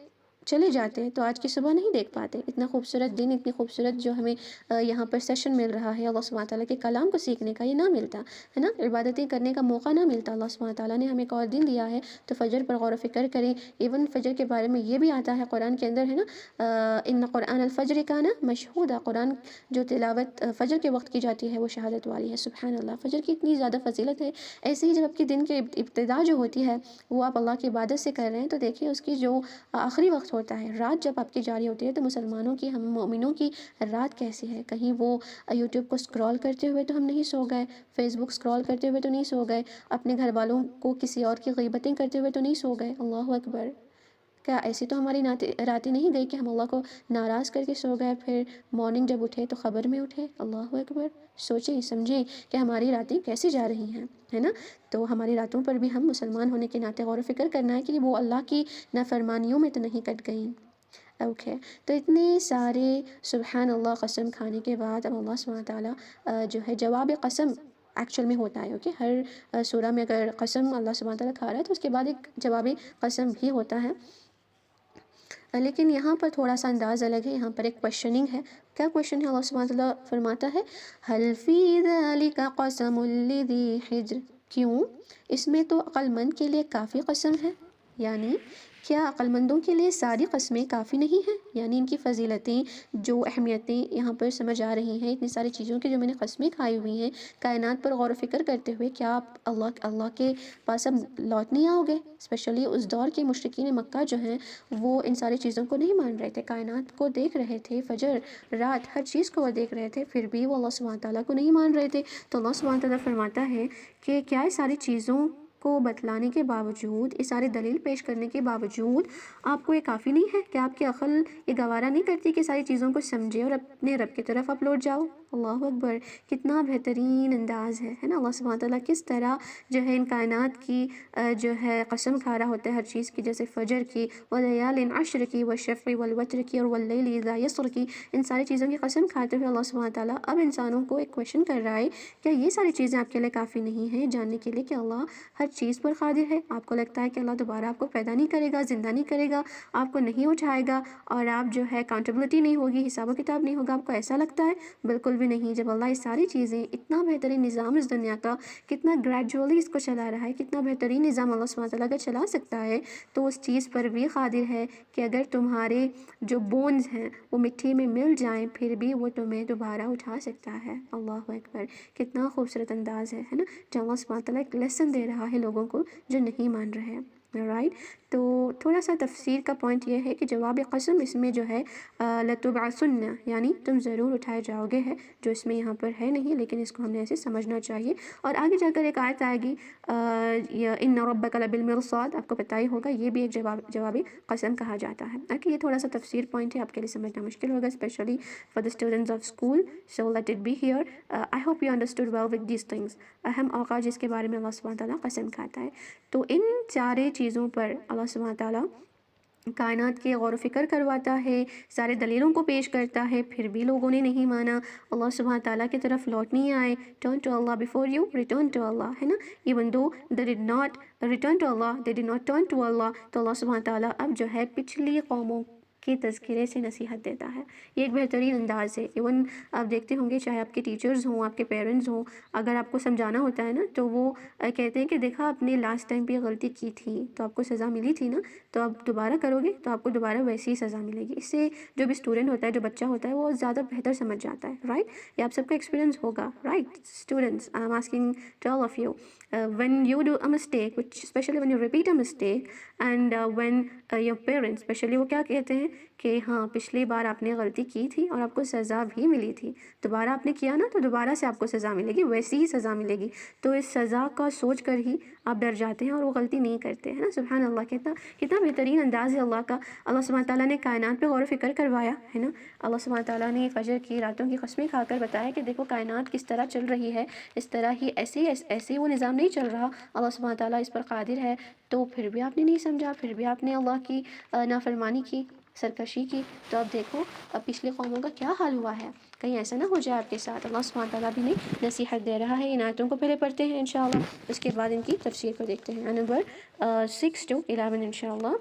چلے جاتے تو آج کی صبح نہیں دیکھ پاتے. اتنا خوبصورت دن, اتنی خوبصورت جو ہمیں یہاں پر سیشن مل رہا ہے اللہ سبحانہ تعالیٰ کے کلام کو سیکھنے کا, یہ نہ ملتا, ہے نا, عبادتیں کرنے کا موقع نہ ملتا. اللہ سبحانہ تعالیٰ نے ہمیں ایک اور دن دیا ہے, تو فجر پر غور و فکر کریں. ایون فجر کے بارے میں یہ بھی آتا ہے قرآن کے اندر, ہے نا, ان قرآن الفجر کان مشہودا, قرآن جو تلاوت فجر کے وقت کی جاتی ہے وہ شہادت والی ہے. سبحان اللہ. فجر کی اتنی زیادہ فضیلت ہے. ایسے ہی جب آپ کے دن کے ابتدا جو ہوتی ہے وہ آپ اللہ کی عبادت سے کر رہے ہیں, تو دیکھیں اس کی جو آخری وقت ہوتا ہے, رات جب آپ کی جاری ہوتی ہے, تو مسلمانوں کی, ہم مومنوں کی رات کیسی ہے. کہیں وہ یوٹیوب کو اسکرول کرتے ہوئے تو ہم نہیں سو گئے, فیس بک اسکرول کرتے ہوئے تو نہیں سو گئے, اپنے گھر والوں کو کسی اور کی غیبتیں کرتے ہوئے تو نہیں سو گئے. اللہ اکبر. کیا ایسی تو ہماری راتیں نہیں گئی کہ ہم اللہ کو ناراض کر کے سو گئے, پھر مارننگ جب اٹھے تو خبر میں اٹھے. اللہ اکبر. سوچیں, سمجھیں کہ ہماری راتیں کیسے جا رہی ہیں, ہے نا. تو ہماری راتوں پر بھی ہم مسلمان ہونے کے ناطے غور و فکر کرنا ہے کہ وہ اللہ کی نافرمانیوں میں تو نہیں کٹ گئیں. اوکے، تو اتنے سارے سبحان اللہ قسم کھانے کے بعد اب اللہ سبحانہ تعالیٰ جو ہے جواب قسم ایکچوئل میں ہوتا ہے. اوکے، ہر سورہ میں اگر قسم اللہ سبحانہ تعالیٰ کھا رہا ہے تو اس کے بعد ایک جواب قسم بھی ہوتا ہے. لیکن یہاں پر تھوڑا سا انداز الگ ہے. یہاں پر ایک کویشچننگ ہے. کیا کویشچن ہے؟ اللہ سبحانہ تعالیٰ فرماتا ہے هل فی ذلک قسم لذی حجر، کیوں اس میں تو عقل مند کے لیے کافی قسم ہے. یعنی کیا عقل مندوں کے لیے ساری قسمیں کافی نہیں ہیں؟ یعنی ان کی فضیلتیں جو اہمیتیں یہاں پر سمجھ آ رہی ہیں، اتنی ساری چیزوں کی جو میں نے قسمیں کھائی ہوئی ہیں کائنات پر غور و فکر کرتے ہوئے، کیا آپ اللہ کے پاس اب لوٹ نہیں آؤ گے؟ اسپیشلی اس دور کے مشرکین مکہ جو ہیں وہ ان ساری چیزوں کو نہیں مان رہے تھے، کائنات کو دیکھ رہے تھے، فجر رات ہر چیز کو وہ دیکھ رہے تھے، پھر بھی وہ اللہ سبحانہ تعالیٰ کو نہیں مان رہے تھے. تو اللہ سبحانہ تعالیٰ فرماتا ہے کہ کیا اس ساری چیزوں کو بتلانے کے باوجود، اس سارے دلیل پیش کرنے کے باوجود آپ کو یہ کافی نہیں ہے کہ آپ کی عقل یہ گوارا نہیں کرتی کہ ساری چیزوں کو سمجھے اور اپنے رب کی طرف آپ لوٹ جاؤ؟ اللہ اکبر، کتنا بہترین انداز ہے نا. اللہ سبحانہ تعالیٰ کس طرح جو ہے ان کائنات کی جو ہے قسم کھا رہا ہوتا ہے ہر چیز کی، جیسے فجر کی، ولیال عشر کی، والشفع والوتر کی، اور واللیل اذا یسر کی. ان ساری چیزوں کی قسم کھاتے ہوئے اللہ سبحانہ تعالیٰ اب انسانوں کو ایک کویشچن کر رہا ہے، کیا یہ ساری چیزیں آپ کے لیے کافی نہیں ہیں جاننے کے لیے کہ اللہ ہر چیز پر قادر ہے؟ آپ کو لگتا ہے کہ اللہ دوبارہ آپ کو پیدا نہیں کرے گا، زندہ نہیں کرے گا، آپ کو نہیں اٹھائے گا اور آپ جو ہے اکاؤنٹیبلٹی نہیں ہوگی، حساب و کتاب نہیں ہوگا؟ آپ کو ایسا لگتا ہے؟ بالکل بھی نہیں. جب اللہ یہ ساری چیزیں، اتنا بہترین نظام اس دنیا کا، کتنا گریجولی اس کو چلا رہا ہے، کتنا بہترین نظام اللہ سبحانہ تعالیٰ کا چلا سکتا ہے، تو اس چیز پر بھی قادر ہے کہ اگر تمہارے جو بونز ہیں وہ مٹی میں مل جائیں پھر بھی وہ تمہیں دوبارہ اٹھا سکتا ہے. اللہ اکبر، کتنا خوبصورت انداز ہے نا، جہاں اللہ سبحانہ تعالیٰ ایک لیسن دے رہا ہے لوگوں کو جو نہیں مان رہے ہیں. رائٹ، تو تھوڑا سا تفسیر کا پوائنٹ یہ ہے کہ جواب قسم اس میں جو ہے لتبعثن، یعنی تم ضرور اٹھائے جاؤ گے ہے، جو اس میں یہاں پر ہے نہیں، لیکن اس کو ہم نے ایسے سمجھنا چاہیے. اور آگے جا کر ایک آیت آئے گی ان ربک لبالمرصاد، آپ کو پتہ ہی ہوگا یہ بھی ایک جوابی قسم کہا جاتا ہے. اوکے، یہ تھوڑا سا تفسیر پوائنٹ ہے، آپ کے لیے سمجھنا مشکل ہوگا especially for the students of school. So let it be here. I hope you understood well with these things. اہم اوقات جس کے بارے میں اللہ سبحانہ تعالیٰ قسم کھاتا ہے. تو ان سارے چیزوں پر اللہ سبحانہ تعالیٰ کائنات کے غور و فکر کرواتا ہے، سارے دلیلوں کو پیش کرتا ہے، پھر بھی لوگوں نے نہیں مانا، اللہ سبحانہ تعالیٰ کی طرف لوٹ نہیں آئے. Turn to Allah before you return to Allah, ہے نا. Even though they did not return to Allah, they did not turn to Allah. تو اللہ سبحانہ تعالیٰ اب جو ہے پچھلی قوموں کے تذکرے سے نصیحت دیتا ہے. یہ ایک بہترین انداز ہے. ایون آپ دیکھتے ہوں گے چاہے آپ کے ٹیچرز ہوں، آپ کے پیرنٹس ہوں، اگر آپ کو سمجھانا ہوتا ہے نا تو وہ کہتے ہیں کہ دیکھا آپ نے لاسٹ ٹائم پہ غلطی کی تھی تو آپ کو سزا ملی تھی نا، تو آپ دوبارہ کرو گے تو آپ کو دوبارہ ویسی ہی سزا ملے گی. اس سے جو بھی اسٹوڈنٹ ہوتا ہے، جو بچہ ہوتا ہے، وہ زیادہ بہتر سمجھ جاتا ہے. رائٹ، یہ آپ سب کا ایکسپیرینس ہوگا. Right students, I am asking to all of you, when you do a mistake, which especially when you repeat a mistake, and when your parents especially وہ کیا کہتے ہیں کہ ہاں پچھلی بار آپ نے غلطی کی تھی اور آپ کو سزا بھی ملی تھی، دوبارہ آپ نے کیا نا تو دوبارہ سے آپ کو سزا ملے گی، ویسی ہی سزا ملے گی. تو اس سزا کا سوچ کر ہی آپ ڈر جاتے ہیں اور وہ غلطی نہیں کرتے ہیں نا. سبحان اللہ، کتنا بہترین انداز ہے اللہ کا. اللہ سبحانہ تعالیٰ نے کائنات پہ غور و فکر کروایا ہے نا. اللہ سبحانہ تعالیٰ نے فجر کی، راتوں کی قسمیں کھا کر بتایا کہ دیکھو کائنات کس طرح چل رہی ہے، اس طرح ہی ایسے وہ نظام نہیں چل رہا، اللہ سبحانہ تعالیٰ اس پر قادر ہے. تو پھر بھی آپ نے نہیں سمجھا، پھر بھی آپ نے اللہ کی نافرمانی کی، سرکشی کی. تو اب دیکھو اب پچھلی قوموں کا کیا حال ہوا ہے، کہیں ایسا نہ ہو جائے آپ کے ساتھ. اللہ سبحانہ تعالیٰ بھی نہیں نصیحت دے رہا ہے. ان آیتوں کو پہلے پڑھتے ہیں انشاءاللہ، اس کے بعد ان کی تفسیر کو دیکھتے ہیں. نمبر 6 to 11 انشاءاللہ.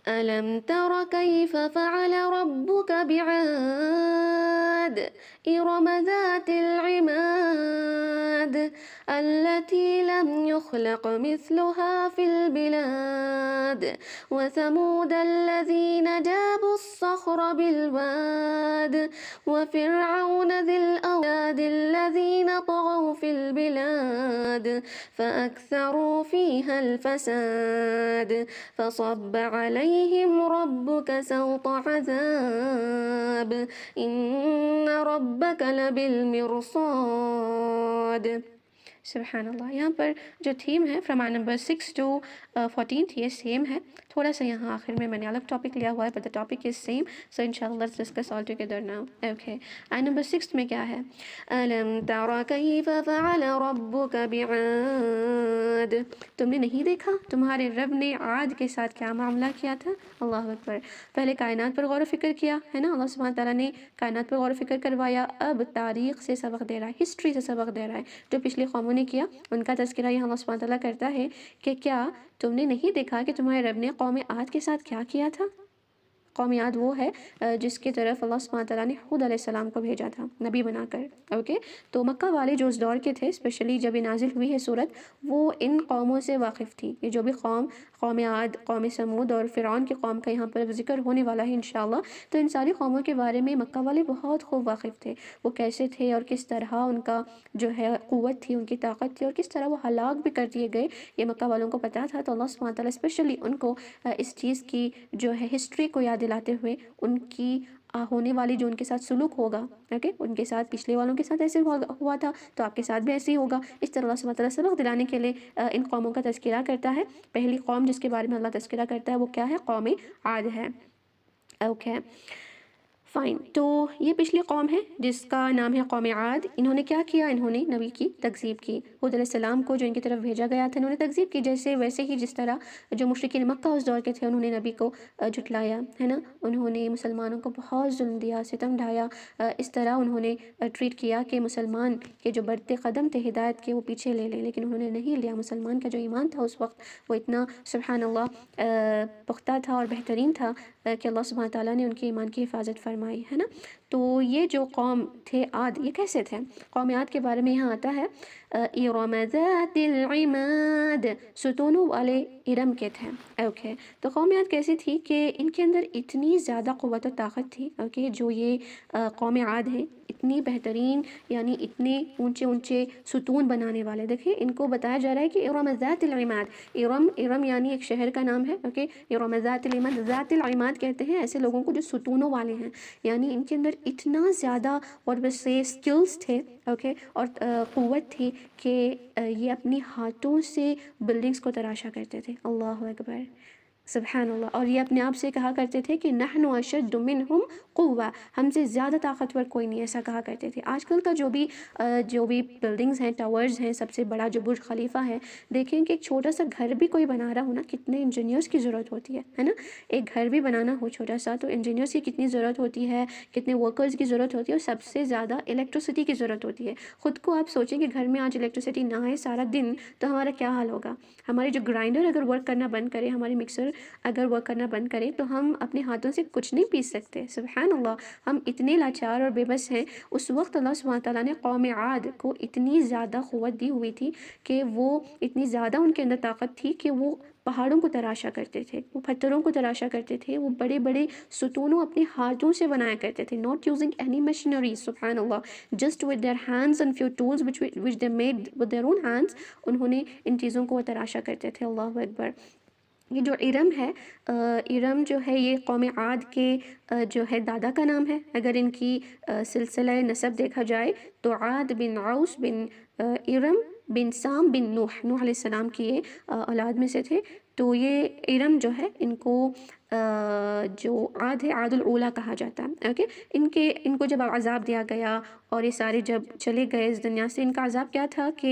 ألم تر كيف فعل ربك بعاد إرم ذات العماد التي لم يخلق مثلها في البلاد وثمود الذين جابوا الصخر بالواد وفرعون ذي الأوتاد الذين طغوا في البلاد فأكثروا فيها الفساد فصب عليهم ربك سوط عذاب إن ربك لبالمرصاد. سبحان اللہ. یہاں پر جو تھیم ہے فرام آیت نمبر 6 to 14 یہ سیم ہے. تھوڑا سا یہاں آخر میں نے الگ ٹاپک لیا ہوا ہے, but the topic is same. So inshallah let's discuss all together now. Okay. آیت نمبر 6 میں کیا ہے؟ أَلَمْ تَرَ كَيْفَ فَعَلَ رَبُّكَ بِعَادٍ. تم نے نہیں دیکھا تمہارے رب نے عاد کے ساتھ کیا معاملہ کیا تھا؟ اللہ اکبر. پہلے کائنات پر غور و فکر کیا ہے نا, اللہ سبحانہ تعالیٰ نے کائنات پر غور و فکر کروایا. اب تاریخ سے سبق دے رہا ہے, ہسٹری سے سبق دے رہا ہے. جو پچھلی قوموں نے کیا ان کا تذکرہ یہ اللہ سبحانہ تعالیٰ کرتا ہے کہ کیا تم نے نہیں دیکھا کہ تمہارے رب نے قوم عاد کے ساتھ کیا کیا تھا؟ قوم عاد وہ ہے جس کی طرف اللہ سبحانہ تعالیٰ نے ہود علیہ السلام کو بھیجا تھا نبی بنا کر. اوکے, تو مکہ والے جو اس دور کے تھے, اسپیشلی جب یہ نازل ہوئی ہے صورت, وہ ان قوموں سے واقف تھی. یہ جو بھی قوم عاد, قوم سمود اور فرعون کی قوم کا یہاں پر ذکر ہونے والا ہے انشاءاللہ, تو ان ساری قوموں کے بارے میں مکہ والے بہت خوب واقف تھے. وہ کیسے تھے اور کس طرح ان کا جو ہے قوت تھی, ان کی طاقت تھی, اور کس طرح وہ ہلاک بھی کر دیے گئے, یہ مکہ والوں کو پتہ تھا. تو اللہ سبحانہ تعالیٰ اسپیشلی ان کو اس چیز کی جو ہے ہسٹری کو یاد دلاتے ہوئے ان کی ہونے والی جو ان کے ساتھ سلوک ہوگا, اوکے, ان کے ساتھ پچھلے والوں کے ساتھ ایسے ہوا تھا تو آپ کے ساتھ بھی ایسے ہی ہوگا, اس طرح اللہ سبحانہ تعالیٰ سبق دلانے کے لیے ان قوموں کا تذکرہ کرتا ہے. پہلی قوم جس کے بارے میں اللہ تذکرہ کرتا ہے وہ کیا ہے؟ قوم عاد ہے. Okay fine. تو یہ پچھلی قوم ہے جس کا نام ہے قوم عاد. انہوں نے کیا کیا؟ انہوں نے نبی کی تکذیب کی. حود علیہ السلام کو جو ان کی طرف بھیجا گیا تھا انہوں نے تکذیب کی, ویسے ہی جس طرح جو مشرکین مکہ اس دور کے تھے انہوں نے نبی کو جھٹلایا ہے نا. انہوں نے مسلمانوں کو بہت ظلم دیا, ستم ڈھایا. اس طرح انہوں نے ٹریٹ کیا کہ مسلمان کے جو بڑھتے قدم تھے ہدایت کے وہ پیچھے لے لیں, لیکن انہوں نے نہیں لیا. مسلمان کا جو ایمان تھا اس وقت وہ اتنا سبحان اللہ پختہ تھا اور بہترین تھا کہ اللہ سبحانہ تعالیٰ نے ان کے ایمان کی حفاظت فرمائی ہے نا. تو یہ جو قوم تھے عاد, یہ کیسے تھے؟ قوم عاد کے بارے میں یہاں آتا ہے ارم ذات العماد, ستونوں والے ارم کے تھے. اوکے, تو قوم عاد کیسی تھی کہ ان کے اندر اتنی زیادہ قوت و طاقت تھی. اوکے, جو یہ قوم عاد ہیں اتنی بہترین, یعنی اتنے اونچے اونچے ستون بنانے والے. دیکھیں ان کو بتایا جا رہا ہے کہ ارم ذات العماد, ارم یعنی ایک شہر کا نام ہے. اوکے, ارم ذات العماد, ذات العماد کہتے ہیں ایسے لوگوں کو جو ستونوں والے ہیں, یعنی ان کے اندر اتنا زیادہ اور بس سے سکلز تھے, اوکے, اور قوت تھی کہ یہ اپنی ہاتھوں سے بلڈنگز کو تراشا کرتے تھے. اللہ اکبر, سبحان اللہ. اور یہ اپنے آپ سے کہا کرتے تھے کہ نحن اشد منہم قوہ, ہم سے زیادہ طاقتور کوئی نہیں, ایسا کہا کرتے تھے. آج کل کا جو بھی بلڈنگز ہیں, ٹاورز ہیں, سب سے بڑا جو برج خلیفہ ہے, دیکھیں کہ ایک چھوٹا سا گھر بھی کوئی بنا رہا ہو نا, کتنے انجینئرس کی ضرورت ہوتی ہے نا. ایک گھر بھی بنانا ہو چھوٹا سا تو انجینئرس کی کتنی ضرورت ہوتی ہے, کتنے ورکرز کی ضرورت ہوتی ہے, اور سب سے زیادہ الیکٹرسٹی کی ضرورت ہوتی ہے. خود کو آپ سوچیں کہ گھر میں آج الیکٹرسٹی نہ آئے سارا دن تو ہمارا کیا حال ہوگا. ہماری جو گرائنڈر اگر ورک کرنا بند کرے, ہماری مکسر اگر ورک کرنا بند کرے, تو ہم اپنے ہاتھوں سے کچھ نہیں پیس سکتے. سبحان اللہ, ہم اتنے لاچار اور بے بس ہیں. اس وقت اللہ سبحانہ تعالیٰ نے قوم عاد کو اتنی زیادہ قوت دی ہوئی تھی کہ وہ اتنی زیادہ ان کے اندر طاقت تھی کہ وہ پہاڑوں کو تراشا کرتے تھے, وہ پتھروں کو تراشا کرتے تھے, وہ بڑے بڑے ستونوں اپنے ہاتھوں سے بنایا کرتے تھے. not using any machinery, سبحان اللہ, just with their hands and few tools which they made with their own hands, انہوں نے ان چیزوں کو تراشا کرتے تھے. اللہ اکبر. یہ جو ارم ہے, ارم جو ہے یہ قوم عاد کے جو ہے دادا کا نام ہے. اگر ان کی سلسلہ نسب دیکھا جائے تو عاد بن عوس بن ارم بن سام بن نوح علیہ السلام کی یہ اولاد میں سے تھے. تو یہ ارم جو ہے ان کو جو عاد ہے عاد الاولیٰ کہا جاتا ہے. اوکے, ان کو جب عذاب دیا گیا اور یہ سارے جب چلے گئے اس دنیا سے, ان کا عذاب کیا تھا کہ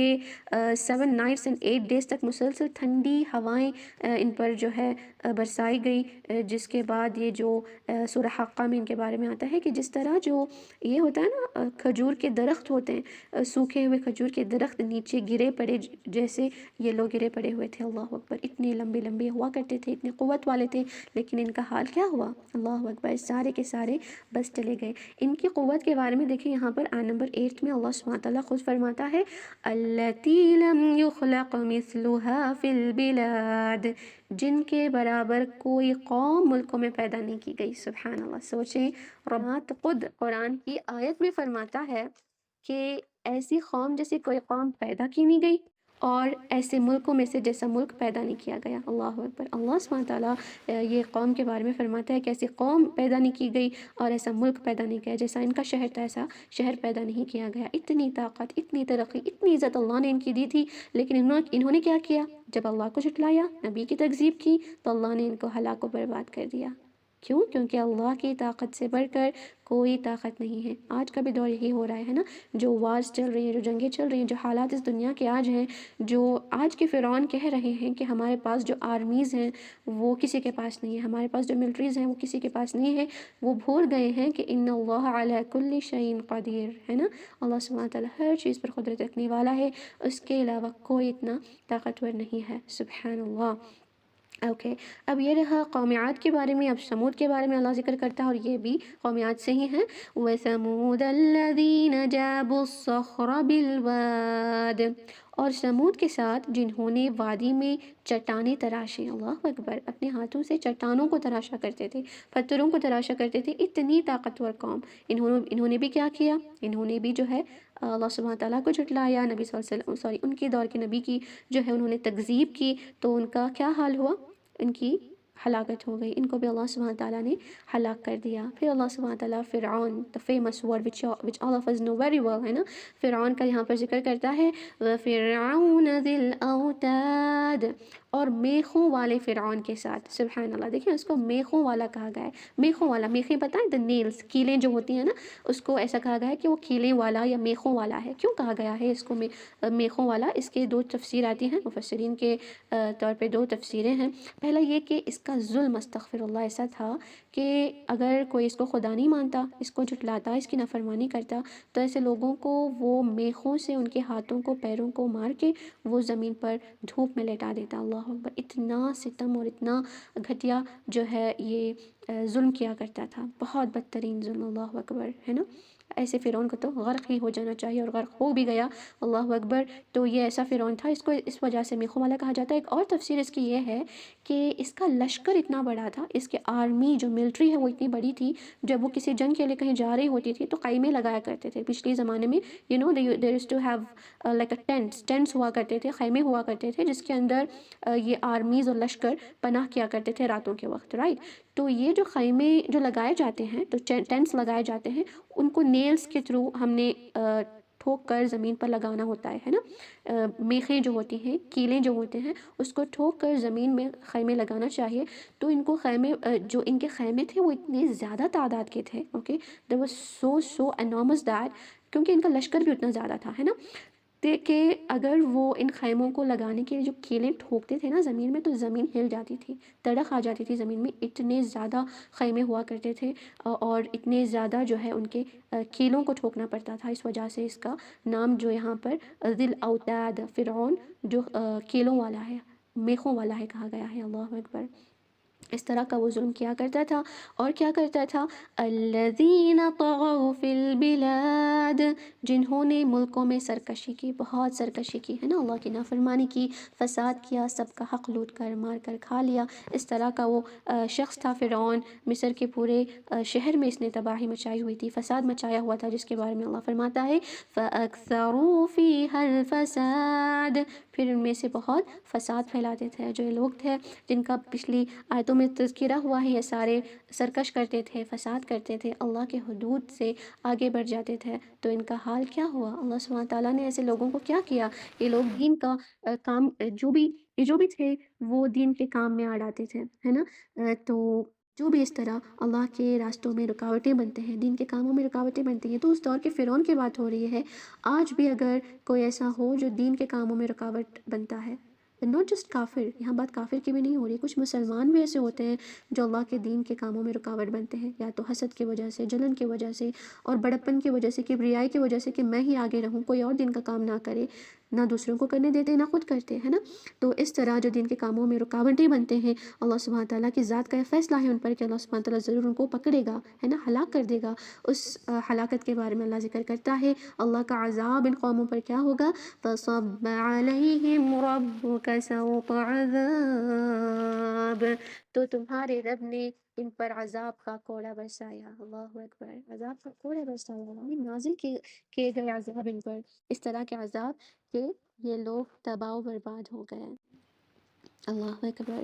7 nights and 8 days تک مسلسل ٹھنڈی ہوائیں ان پر جو ہے برسائی گئی. جس کے بعد یہ جو سورہ حقہ میں ان کے بارے میں آتا ہے کہ جس طرح جو یہ ہوتا ہے نا, کھجور کے درخت ہوتے ہیں, سوکھے ہوئے کھجور کے درخت نیچے گرے پڑے, جیسے یہ لوگ گرے پڑے ہوئے تھے. اللہ اکبر, اتنے لمبے لمبے ہوا کرتے تھے, اتنے قوت والے تھے, لیکن ان کا حال کیا ہوا؟ اللہ اکبر, سارے کے سارے بس چلے گئے. ان کی قوت کے بارے میں دیکھیں یہاں پر آیت نمبر 8 میں اللہ سبحانہ تعالیٰ خود فرماتا ہے التی لم یخلق مثلها فی البلاد, جن کے برابر کوئی قوم ملکوں میں پیدا نہیں کی گئی. سبحان اللہ. سوچیں, ربات خود قرآن کی آیت میں فرماتا ہے کہ ایسی قوم جیسی کوئی قوم پیدا کی نہیں گئی, اور ایسے ملکوں میں سے جیسا ملک پیدا نہیں کیا گیا۔ اللہ اکبر۔ اللہ سبحانہ تعالیٰ یہ قوم کے بارے میں فرماتا ہے کہ ایسی قوم پیدا نہیں کی گئی اور ایسا ملک پیدا نہیں کیا، جیسا ان کا شہر تھا ایسا شہر پیدا نہیں کیا گیا۔ اتنی طاقت، اتنی ترقی، اتنی عزت اللہ نے ان کی دی تھی، لیکن انہوں نے کیا کیا؟ جب اللہ کو جھٹلایا، نبی کی تکذیب کی، تو اللہ نے ان کو ہلاک و برباد کر دیا۔ کیوں؟ کیونکہ اللہ کی طاقت سے بڑھ کر کوئی طاقت نہیں ہے۔ آج کا بھی دور یہی ہو رہا ہے نا، جو وارز چل رہی ہیں، جو جنگیں چل رہی ہیں، جو حالات اس دنیا کے آج ہیں، جو آج کے فرعون کہہ رہے ہیں کہ ہمارے پاس جو آرمیز ہیں وہ کسی کے پاس نہیں ہے، ہمارے پاس جو ملٹریز ہیں وہ کسی کے پاس نہیں ہے، وہ بھول گئے ہیں کہ ان اللہ علی کل شیء قدیر، ہے نا، اللہ سبحانہ تعالیٰ ہر چیز پر قدرت رکھنے والا ہے، اس کے علاوہ کوئی اتنا طاقتور نہیں ہے، سبحان اللہ۔ اوکے، اب یہ رہا قوم عاد کے بارے میں۔ اب سمود کے بارے میں اللہ ذکر کرتا ہے، اور یہ بھی قوم عاد سے ہی ہیں۔ وَثَمُودَ الَّذِينَ جَابُوا الصَّخْرَ بِالْوَادِ، اور سمود کے ساتھ جنہوں نے وادی میں چٹانیں تراشیں، اللہ اکبر، اپنے ہاتھوں سے چٹانوں کو تراشا کرتے تھے، پتھروں کو تراشا کرتے تھے، اتنی طاقتور قوم۔ انہوں نے بھی کیا کیا؟ انہوں نے بھی جو ہے اللہ سبحانہ تعالیٰ کو جھٹلایا، نبی صلی اللہ علیہ وسلم ان کے دور کے نبی کی جو ہے انہوں نے تکذیب کی، تو ان کا کیا حال ہوا؟ ان کی ہلاکت ہو گئی، ان کو بھی اللہ سبحانہ تعالیٰ نے ہلاک کر دیا۔ پھر اللہ سبحانہ تعالیٰ فرعون، the famous word which all of us know very well، ہے نا، فرعون کا یہاں پر ذکر کرتا ہے وَفِرْعَوْنَ ذِي الْأَوْتَادِ، اور میخوں والے فرعون کے ساتھ۔ سبحان اللہ، دیکھیں اس کو میخوں والا کہا گیا ہے۔ میخوں والا، میخیں پتہ ہے، the nails، کیلیں جو ہوتی ہیں نا، اس کو ایسا کہا گیا ہے کہ وہ کیلیں والا یا میخوں والا ہے۔ کیوں کہا گیا ہے اس کو میخوں والا؟ اس کے دو تفسیر آتی ہیں، مفسرین کے طور پہ دو تفسیریں ہیں۔ پہلا یہ کہ اس کا ظلم، استغفر اللہ، ایسا تھا کہ اگر کوئی اس کو خدا نہیں مانتا، اس کو جھٹلاتا، اس کی نافرمانی کرتا، تو ایسے لوگوں کو وہ میخوں سے ان کے ہاتھوں کو، پیروں کو مار کے وہ زمین پر دھوپ میں لٹا دیتا۔ اللہ اکبر، اتنا ستم اور اتنا گھٹیا جو ہے یہ ظلم کیا کرتا تھا، بہت بدترین ظلم، اللہ اکبر، ہے نا۔ ایسے فرعون کو تو غرق ہی ہو جانا چاہیے، اور غرق ہو بھی گیا، اللہ اکبر۔ تو یہ ایسا فرعون تھا، اس کو اس وجہ سے میخوں والا کہا جاتا ہے۔ ایک اور تفسیر اس کی یہ ہے کہ اس کا لشکر اتنا بڑا تھا، اس کے آرمی جو ملٹری ہے وہ اتنی بڑی تھی، جب وہ کسی جنگ کے لیے کہیں جا رہی ہوتی تھی تو خیمے لگایا کرتے تھے۔ پچھلے زمانے میں there used to have like a tents ہوا کرتے تھے، خیمے ہوا کرتے تھے، جس کے اندر یہ آرمیز اور لشکر پناہ کیا کرتے تھے راتوں کے وقت، رائٹ۔ تو یہ جو خیمے جو لگائے جاتے ہیں، تو ٹینٹس لگائے جاتے ہیں، ان کو نیلز کے تھرو ہم نے ٹھوک کر زمین پر لگانا ہوتا ہے نا۔ میخیں جو ہوتی ہیں، کیلیں جو ہوتے ہیں، اس کو ٹھوک کر زمین میں خیمے لگانا چاہیے۔ تو ان کو خیمے، جو ان کے خیمے تھے وہ اتنے زیادہ تعداد کے تھے، okay, they were so enormous that، کیونکہ ان کا لشکر بھی اتنا زیادہ تھا، ہے نا، کہ اگر وہ ان خیموں کو لگانے کے لیے جو کیلیں ٹھوکتے تھے نا زمین میں، تو زمین ہل جاتی تھی، تڑک آ جاتی تھی زمین میں، اتنے زیادہ خیمے ہوا کرتے تھے، اور اتنے زیادہ جو ہے ان کے کیلوں کو ٹھوکنا پڑتا تھا۔ اس وجہ سے اس کا نام جو یہاں پر ذی الاوتاد، فرعون جو کیلوں والا ہے، میخوں والا ہے، کہا گیا ہے، اللہ اکبر۔ اس طرح کا وہ ظلم کیا کرتا تھا۔ اور کیا کرتا تھا؟ الذین طغوا فی البلاد، جنہوں نے ملکوں میں سرکشی کی، بہت سرکشی کی، ہے نا، اللہ کی نافرمانی کی، فساد کیا، سب کا حق لوٹ کر مار کر کھا لیا۔ اس طرح کا وہ شخص تھا فرعون۔ مصر کے پورے شہر میں اس نے تباہی مچائی ہوئی تھی، فساد مچایا ہوا تھا، جس کے بارے میں اللہ فرماتا ہے فَأَكْثَرُوا فِيهَا الْفَسَادِ، پھر ان میں سے بہت فساد پھیلاتے تھے۔ جو لوگ تھے جن کا پچھلی آیتوں میں تذکرہ ہوا ہے، یہ سارے سرکش کرتے تھے، فساد کرتے تھے، اللہ کے حدود سے آگے بڑھ جاتے تھے، تو ان کا حال کیا ہوا؟ اللہ سبحانہ تعالیٰ نے ایسے لوگوں کو کیا کیا؟ یہ لوگ دین کا کام جو بھی تھے وہ دین کے کام میں اڑاتے تھے، ہے نا۔ تو جو بھی اس طرح اللہ کے راستوں میں رکاوٹیں بنتے ہیں، دین کے کاموں میں رکاوٹیں بنتی ہیں، تو اس دور کے فرعون کی بات ہو رہی ہے۔ آج بھی اگر کوئی ایسا ہو جو دین کے کاموں میں رکاوٹ بنتا ہے، ناٹ جسٹ کافر، یہاں بات کافر کی بھی نہیں ہو رہی، کچھ مسلمان بھی ایسے ہوتے ہیں جو اللہ کے دین کے کاموں میں رکاوٹ بنتے ہیں، یا تو حسد کی وجہ سے، جلن کی وجہ سے، اور بڑپن کی وجہ سے، کبریائی کی وجہ سے، کہ میں ہی آگے رہوں، کوئی اور دین کا کام نہ کرے، نہ دوسروں کو کرنے دیتے، نہ خود کرتے، ہے نا۔ تو اس طرح جو دین کے کاموں میں رکاوٹیں بنتے ہیں، اللہ سبحانہ تعالیٰ کی ذات کا یہ فیصلہ ہے ان پر کہ اللہ سبحانہ تعالیٰ ضرور ان کو پکڑے گا، ہے نا، ہلاک کر دے گا۔ اس ہلاکت کے بارے میں اللہ ذکر کرتا ہے، اللہ کا عذاب ان قوموں پر کیا ہوگا؟ فَصَبَّ عَلَيْهِمْ رَبُّكَ سَوْطَ عَذَابٍ، تو تمہارے رب نے ان پر عذاب کا کوڑا برسایا، اللہ اکبر، عذاب کا کوڑا برسایا، یعنی نازل کیے گئے عذاب ان پر، اس طرح کے عذاب کہ یہ لوگ تباہ و برباد ہو گئے۔ اللہ اکبر۔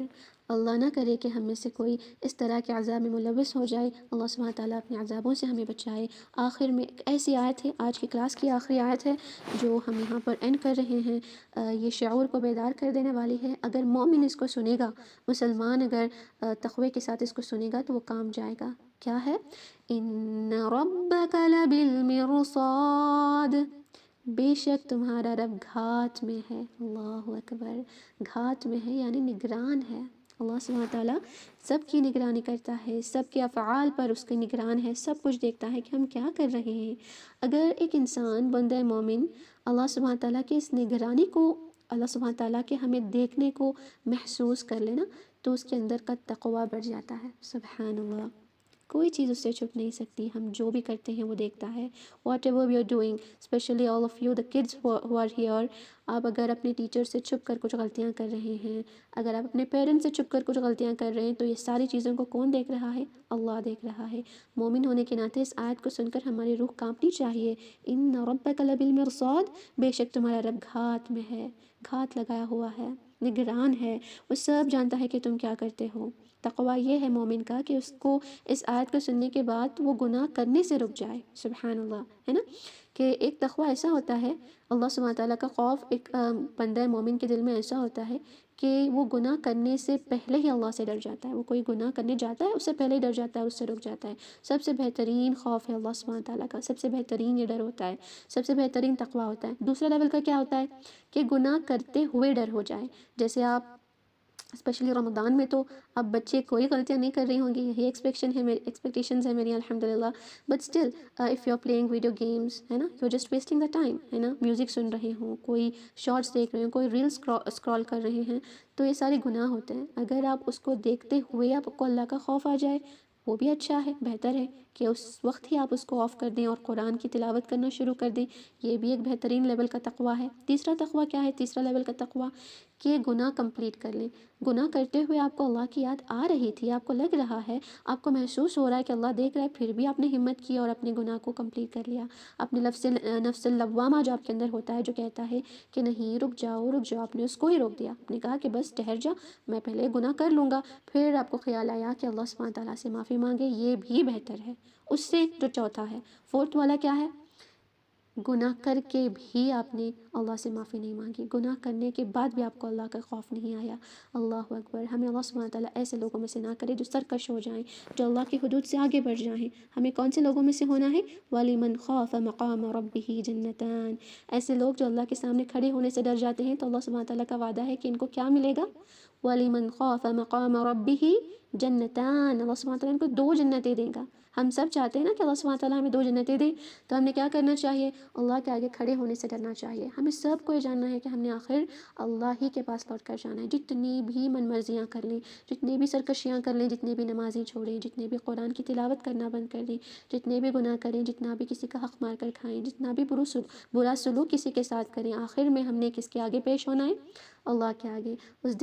اللہ نہ کرے کہ ہم میں سے کوئی اس طرح کے عذاب میں ملوث ہو جائے۔ اللہ سبحانہ تعالیٰ اپنے عذابوں سے ہمیں بچائے۔ آخر میں ایک ایسی آیت ہے، آج کی کلاس کی آخری آیت ہے جو ہم یہاں پر اینڈ کر رہے ہیں۔ یہ شعور کو بیدار کر دینے والی ہے۔ اگر مومن اس کو سنے گا، مسلمان اگر تقوی کے ساتھ اس کو سنے گا تو وہ کام جائے گا۔ کیا ہے؟ ان ربک لبالمرصاد، بے شک تمہارا رب گھات میں ہے۔ اللہ اکبر۔ گھات میں ہے یعنی نگران ہے۔ اللہ سبحانہ تعالیٰ سب کی نگرانی کرتا ہے، سب کے افعال پر اس کی نگران ہے، سب کچھ دیکھتا ہے کہ ہم کیا کر رہے ہیں۔ اگر ایک انسان بندہ مومن اللہ سبحانہ تعالیٰ کی اس نگرانی کو، اللہ سبحانہ تعالیٰ کے ہمیں دیکھنے کو محسوس کر لینا تو اس کے اندر کا تقوی بڑھ جاتا ہے۔ سبحان اللہ۔ کوئی چیز اس سے چھپ نہیں سکتی، ہم جو بھی کرتے ہیں وہ دیکھتا ہے۔ Whatever we are doing, especially all of you the kids who are here, آپ اگر اپنے ٹیچر سے چھپ کر کچھ غلطیاں کر رہے ہیں، اگر آپ اپنے پیرنٹس سے چھپ کر کچھ غلطیاں کر رہے ہیں، تو یہ ساری چیزوں کو کون دیکھ رہا ہے؟ اللہ دیکھ رہا ہے۔ مومن ہونے کے ناطے اس آیت کو سن کر ہماری روح کانپنی چاہیے۔ ان ربک لبالمرصاد، بے شک تمہارا رب گھات میں ہے، گھات لگایا ہوا ہے، نگران ہے، وہ سب جانتا ہے کہ تم کیا کرتے ہو۔ تقوی یہ ہے مومن کا کہ اس کو اس آیت کو سننے کے بعد وہ گناہ کرنے سے رک جائے۔ سبحان اللہ، ہے نا کہ ایک تقوی ایسا ہوتا ہے، اللہ سبحانہ تعالیٰ کا خوف ایک بندہ مومن کے دل میں ایسا ہوتا ہے کہ وہ گناہ کرنے سے پہلے ہی اللہ سے ڈر جاتا ہے۔ وہ کوئی گناہ کرنے جاتا ہے اس سے پہلے ہی ڈر جاتا ہے، اس سے رک جاتا ہے۔ سب سے بہترین خوف ہے اللہ سبحانہ تعالیٰ کا، سب سے بہترین یہ ڈر ہوتا ہے، سب سے بہترین تقوی ہوتا ہے۔ دوسرا لیول کا کیا ہوتا ہے کہ گناہ کرتے ہوئے ڈر ہو جائے۔ جیسے آپ اسپیشلی رمضان میں تو اب بچے کوئی غلطیاں نہیں کر رہی ہوں گی، یہی ایکسپیکٹیشنز ہے میری الحمدللہ، but still if you are playing video games, ہے نا، you just wasting the time, ہے نا، میوزک سن رہے ہوں، کوئی شارٹس دیکھ رہے ہیں، کوئی ریلس اسکرال کر رہے ہیں، تو یہ سارے گناہ ہوتے ہیں۔ اگر آپ اس کو دیکھتے ہوئے آپ کو اللہ کا خوف آ جائے، وہ بھی اچھا ہے، بہتر ہے کہ اس وقت ہی آپ اس کو آف کر دیں اور قرآن کی تلاوت کرنا شروع کر دیں، یہ بھی ایک بہترین لیول کا تقوی ہے۔ تیسرا تقوی کیا ہے؟ تیسرا لیول کا تقوی کہ گناہ کمپلیٹ کر لیں۔ گناہ کرتے ہوئے آپ کو اللہ کی یاد آ رہی تھی، آپ کو لگ رہا ہے، آپ کو محسوس ہو رہا ہے کہ اللہ دیکھ رہا ہے، پھر بھی آپ نے ہمت کی اور اپنے گناہ کو کمپلیٹ کر لیا۔ اپنے نفس اللوامہ جو آپ کے اندر ہوتا ہے، جو کہتا ہے کہ نہیں رک جاؤ رک جاؤ، آپ نے اس کو ہی روک دیا، آپ نے کہا کہ بس ٹھہر جا، میں پہلے گناہ کر لوں گا، پھر آپ کو خیال آیا کہ اللہ سبحانہ تعالیٰ سے معافی مانگے، یہ بھی بہتر ہے اس سے جو چوتھا ہے۔ فورتھ والا کیا ہے؟ گناہ کر کے بھی آپ نے اللہ سے معافی نہیں مانگی، گناہ کرنے کے بعد بھی آپ کو اللہ کا خوف نہیں آیا۔ اللہ اکبر۔ ہمیں اللہ سبحانہ تعالیٰ ایسے لوگوں میں سے نہ کرے جو سرکش ہو جائیں، جو اللہ کی حدود سے آگے بڑھ جائیں۔ ہمیں کون سے لوگوں میں سے ہونا ہے؟ وَلِمَنْ خَافَ مَقَامَ رَبِّهِ جَنَّتَانِ، ایسے لوگ جو اللہ کے سامنے کھڑے ہونے سے ڈر جاتے ہیں، تو اللہ سبحانہ تعالیٰ کا وعدہ ہے کہ ان کو کیا ملے گا؟ وَلِمَنْ خَافَ مَقَامَ رَبِّهِ جنتان، اللہ سبحانہ تعالیٰ ان کو 2 جنتیں دے گا۔ ہم سب چاہتے ہیں نا کہ اللہ سبحانہ تعالیٰ ہمیں 2 جنتیں دے، تو ہم نے کیا کرنا چاہیے؟ اللہ کے آگے کھڑے ہونے سے ڈرنا چاہیے۔ ہمیں سب کو یہ جاننا ہے کہ ہم نے آخر اللہ ہی کے پاس لوٹ کر جانا ہے، جتنی بھی من مرضیاں کر لیں، جتنی بھی سرکشیاں کر لیں، جتنی بھی نمازیں چھوڑیں، جتنے بھی قرآن کی تلاوت کرنا بند کر دیں، جتنے بھی گناہ کریں، جتنا بھی کسی کا حق مار کر کھائیں، جتنا بھی برا سلوک کسی کے ساتھ کریں، آخر میں ہم نے کس کے آگے پیش ہونا ہے؟ اللہ کے آگے۔ اس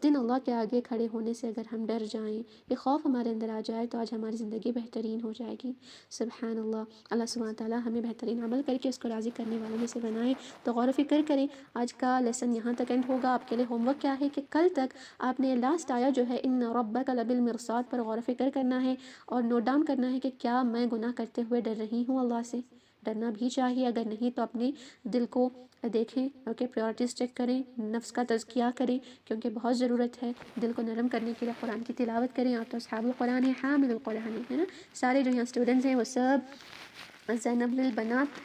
دن اللہ کے آگے کھڑے ہونے سے اگر ہم ڈر جائیں، یہ خوف ہمارے اندر آ جائے، تو آج ہماری زندگی بہترین ہو جائے گی۔ سبحان اللہ۔ اللہ سبحانہ تعالیٰ ہمیں بہترین عمل کر کے اس کو راضی کرنے والوں میں سے بنائے۔ تو غور و فکر کریں، آج کا لیسن یہاں تک اینڈ ہوگا۔ آپ کے لیے ہوم ورک کیا ہے کہ کل تک آپ نے لاسٹ آیا جو ہے ان ربک لبالمرصاد پر غور و فکر کرنا ہے اور نوٹ ڈاؤن کرنا ہے کہ کیا میں گناہ کرتے ہوئے ڈر رہی ہوں اللہ سے؟ ڈرنا بھی چاہیے، اگر نہیں تو اپنے دل کو دیکھیں، اوکے، پریورٹیز چیک کریں، نفس کا تزکیہ کریں، کیونکہ بہت ضرورت ہے دل کو نرم کرنے کے لیے قرآن کی تلاوت کریں۔ آپ تو اصحاب القرآن ہیں، حامل القرآن ہے نا، سارے جو یہاں اسٹوڈنٹس ہیں وہ سب زینب للبنات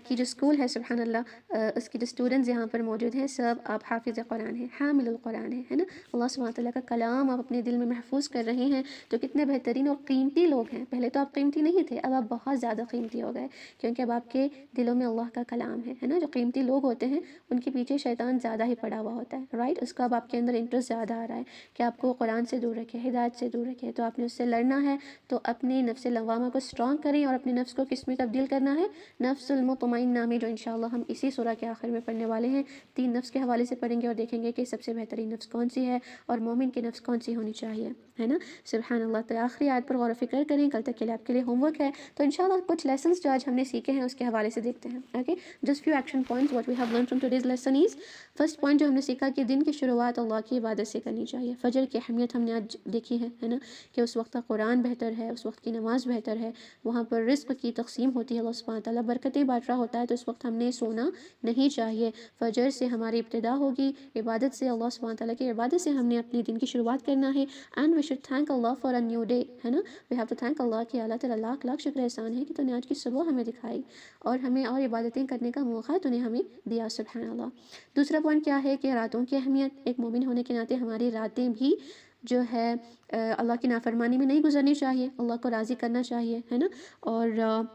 کی جو اسکول ہے، سبحان اللہ، اس کی جو اسٹوڈنٹس یہاں پر موجود ہیں، سب آپ حافظ قرآن ہیں، حامل القرآن ہے نا۔ اللہ سبحانہ تعالیٰ کا کلام آپ اپنے دل میں محفوظ کر رہے ہیں، تو کتنے بہترین اور قیمتی لوگ ہیں۔ پہلے تو آپ قیمتی نہیں تھے، اب آپ بہت زیادہ قیمتی ہو گئے، کیونکہ اب آپ کے دلوں میں اللہ کا کلام ہے نا۔ جو قیمتی لوگ ہوتے ہیں ان کے پیچھے شیطان زیادہ ہی پڑا ہوا ہوتا ہے، رائٹ، اس کا اب آپ کے اندر انٹرسٹ زیادہ آ رہا ہے کہ آپ کو قرآن سے دور رکھے، ہدایت سے دور رکھے، تو آپ نے اس سے لڑنا ہے۔ تو اپنی نفس لوامہ کو اسٹرانگ کریں اور اپنے نفس کو کس میں تبدیل کرنا ہے؟ نفس وطمئنا میں جو انشاءاللہ ہم اسی سورہ کے آخر میں پڑھنے والے ہیں، 3 نفس کے حوالے سے پڑھیں گے اور دیکھیں گے کہ سب سے بہترین نفس کون سی ہے اور مومن کی نفس کون سی ہونی چاہیے، ہے نا. سبحان اللہ. تو آخری آیت پر غور و فکر کریں. کل تک کے لیے آپ کے لیے ہوم ورک ہے. تو انشاءاللہ کچھ لیسنز جو آج ہم نے سیکھے ہیں اس کے حوالے سے دیکھتے ہیں. Okay, just few action points what we have learn from today's lesson is. First point جو ہم نے سیکھا کہ دن کی شروعات اللہ کی عبادت سے کرنی چاہیے. فجر کی اہمیت ہم نے آج دیکھی ہے نا، کہ اس وقت قرآن بہتر ہے، اس وقت کی نماز بہتر ہے، وہاں پر رزق کی تقسیم ہوتی ہے، اللہ سبحانہ تعالیٰ برکتیں بانٹ رہا ہوتا ہے. تو اس وقت ہم نے سونا نہیں چاہیے. فجر سے ہماری ابتدا ہوگی عبادت سے، اللہ سبحانہ تعالیٰ کی عبادت سے ہم نے اپنے دن کی شروعات کرنا ہے. And we should thank Allah for a new day, ہے نا. We have to thank Allah کہ اللہ تعالیٰ لاکھ لاکھ شکر احسان ہے کہ تو نے آج کی صبح ہمیں دکھائی اور ہمیں اور عبادتیں کرنے کا موقع تو نے ہمیں دیا. سبحان اللہ. دوسرا پوائنٹ کیا ہے کہ راتوں کی اہمیت. ایک مومن ہونے کے ناطے ہماری راتیں بھی جو ہے اللہ کی نافرمانی میں نہیں گزرنی چاہیے، اللہ کو راضی کرنا چاہیے، ہے نا. اور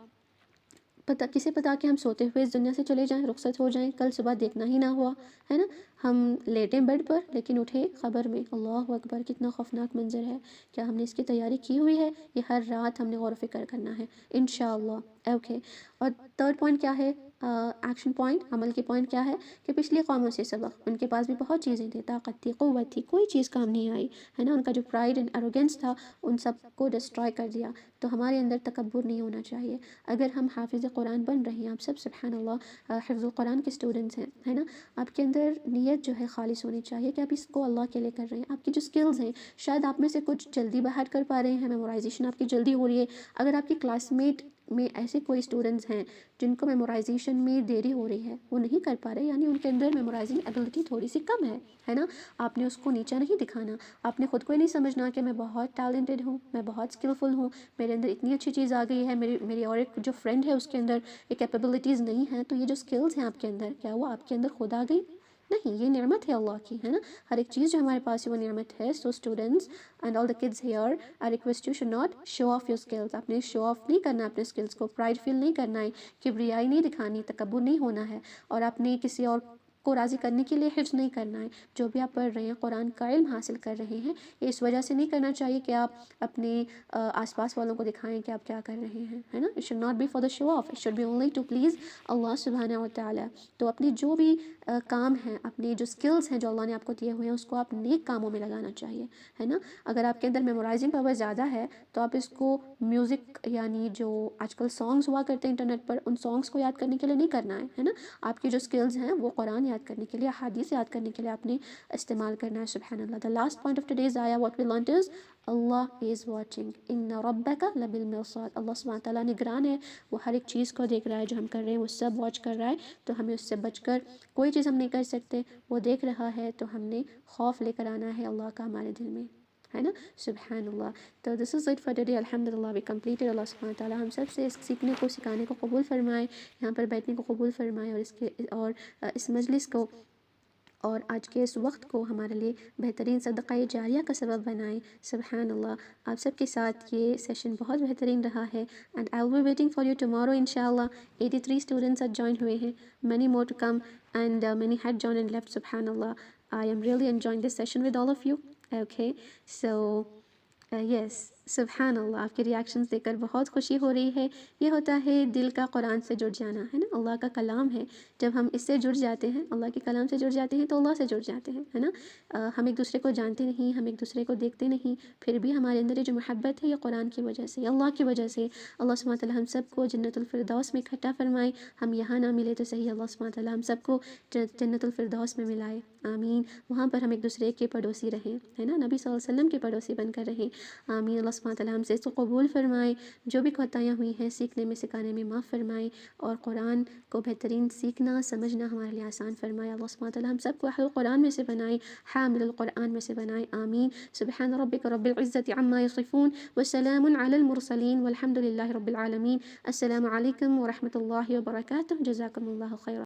کسے پتا کہ ہم سوتے ہوئے اس دنیا سے چلے جائیں، رخصت ہو جائیں، کل صبح دیکھنا ہی نہ ہوا، ہے نا. ہم لیٹیں بیڈ پر لیکن اٹھے خبر میں. اللہ اکبر، کتنا خوفناک منظر ہے. کیا ہم نے اس کی تیاری کی ہوئی ہے؟ یہ ہر رات ہم نے غور و فکر کرنا ہے انشاءاللہ. اوکے. اور تھرڈ پوائنٹ کیا ہے؟ ایکشن پوائنٹ، عمل کی پوائنٹ کیا ہے کہ پچھلی قوموں سے سبق. ان کے پاس بھی بہت چیزیں تھیں، طاقت تھی، قوت تھی، کوئی چیز کام نہیں آئی، ہے نا. ان کا جو پرائڈ اینڈ ایروگینس تھا ان سب کو ڈسٹرائے کر دیا. تو ہمارے اندر تکبر نہیں ہونا چاہیے. اگر ہم حافظ قرآن بن رہے ہیں، آپ سب سبحان اللہ حفظ القرآن کے اسٹوڈنٹس ہیں، ہے نا. آپ کے اندر نیت جو ہے خالص ہونی چاہیے کہ آپ اس کو اللہ کے لیے کر رہے ہیں. آپ کی جو سکلز ہیں، شاید آپ میں سے کچھ جلدی باہر کر پا رہے ہیں، میمورائزیشن آپ کی جلدی ہو رہی ہے. اگر آپ کی کلاس میٹ میں ایسے کوئی اسٹوڈنٹس ہیں جن کو میمورائزیشن میں دیری ہو رہی ہے، وہ نہیں کر پا رہے، یعنی ان کے اندر میمورائزنگ ایبلٹی تھوڑی سی کم ہے نا. آپ نے اس کو نیچا نہیں دکھانا. آپ نے خود کو ہی نہیں سمجھنا کہ میں بہت ٹیلنٹڈ ہوں، میں بہت اسکلفل ہوں، میرے اندر اتنی اچھی چیز آ گئی ہے، میری اور ایک جو فرینڈ ہے اس کے اندر یہ کیپیبلٹیز نہیں ہیں. تو یہ جو اسکلز ہیں آپ کے اندر، کیا وہ آپ کے اندر خود آ گئی؟ نہیں، یہ نعمت ہے اللہ کی، ہے نا. ہر ایک چیز جو ہمارے پاس ہے وہ نعمت ہے. So students and all the kids here, I request you should not show off your skills. آپ نے شو آف نہیں کرنا اپنے اسکلس کو، پرائڈ فیل نہیں کرنا ہے، کبریائی نہیں دکھانی، تکبر نہیں ہونا ہے، اور آپ نے کسی اور کو راضی کرنے کے لیے حفظ نہیں کرنا ہے. جو بھی آپ پڑھ رہے ہیں، قرآن کا علم حاصل کر رہے ہیں، یہ اس وجہ سے نہیں کرنا چاہیے کہ آپ اپنے آس پاس والوں کو دکھائیں کہ آپ کیا کر رہے ہیں، ہے نا. It should not be for the show off, it should be only to please Allah سبحانہ و تعالیٰ. تو اپنی جو بھی کام ہیں، اپنی جو اسکلس ہیں جو اللہ نے آپ کو دیے ہوئے ہیں، اس کو آپ نیک کاموں میں لگانا چاہیے، ہے نا. اگر آپ کے اندر میمورائزنگ پاور زیادہ ہے تو آپ اس کو میوزک، یعنی جو آج کل سانگس ہوا کرتے ہیں انٹرنیٹ پر، ان سانگس کو یاد کرنے کے لیے نہیں کرنا ہے نا. آپ کی جو اسکلز ہیں وہ قرآن یاد کرنے کے لیے، احادیث یاد کرنے کے لیے آپ نے استعمال کرنا ہے. سبحان Allah. The last point of today's آیا what we learnt is Allah is watching ان ربک لبالمرصاد. اللہ سبحانہ تعالیٰ نگران ہے، وہ ہر ایک چیز کو دیکھ رہا ہے جو ہم کر رہے ہیں، وہ سب واچ کر رہا ہے. تو ہمیں اس سے بچ کر کوئی چیز ہم نہیں کر سکتے. وہ دیکھ رہا ہے تو ہم نے خوف لے کر آنا ہے اللہ کا ہمارے دل میں، ہے نا. سبحان اللہ. تو دس از اٹ فار ٹوڈے. الحمدللہ وی کمپلیٹڈ. اللہ سبحانہ تعالیٰ ہم سب سے اس سیکھنے کو، سکھانے کو قبول فرمائے، یہاں پر بیٹھنے کو قبول فرمائے، اور اس مجلس کو اور آج کے اس وقت کو ہمارے لیے بہترین صدقہ جاریہ کا سبب بنائیں. سبحان اللہ. آپ سب کے ساتھ یہ سیشن بہت بہترین رہا ہے. And I will be waiting for you tomorrow انشاءاللہ. 83 اسٹوڈنٹس آج جوائن ہوئے ہیں. Many more to come and many had joined and left. سبحان اللہ. I am really enjoying this session with all of you. Okay, so yes, سبحان اللہ. آپ کے reactions دیکھ کر بہت خوشی ہو رہی ہے. یہ ہوتا ہے دل کا قرآن سے جڑ جانا، ہے نا. اللہ کا کلام ہے، جب ہم اس سے جڑ جاتے ہیں، اللہ کے کلام سے جڑ جاتے ہیں تو اللہ سے جڑ جاتے ہیں، ہے نا. ہم ایک دوسرے کو جانتے نہیں، ہم ایک دوسرے کو دیکھتے نہیں، پھر بھی ہمارے اندر یہ جو محبت ہے یہ قرآن کی وجہ سے، اللہ کی وجہ سے. اللہ سبحانہ تعالیٰ ہم سب کو جنت الفردوس میں اکٹھا فرمائے. ہم یہاں نہ ملے تو صحیح، اللہ سبحانہ تعالیٰ ہم سب کو جنت الفردوس میں ملائے. آمین. وہاں پر ہم ایک دوسرے کے پڑوسی رہیں، ہے نا، نبی صلی اللہ علیہ وسلم کے پڑوسی بن کر رہیں. آمین. اللہ سبحانہ تعالیٰ ہم سے اس کو قبول فرمائے. جو بھی کوتاہیاں ہوئی ہیں سیکھنے میں، سکھانے میں، معاف فرمائے، اور قرآن کو بہترین سیکھنا، سمجھنا ہمارے لیے آسان فرمائے. اللہ سبحانہ تعالیٰ ہم سب کو اہل القرآن میں سے بنائے، حامل القرآن میں سے بنائے. آمین. سبحان ربک رب العزت عما یصفون وسلام علی المرسلین والحمد للہ رب العالمین. السلام علیکم ورحمۃ اللہ وبرکاتہ. جزاکم اللہ خیر.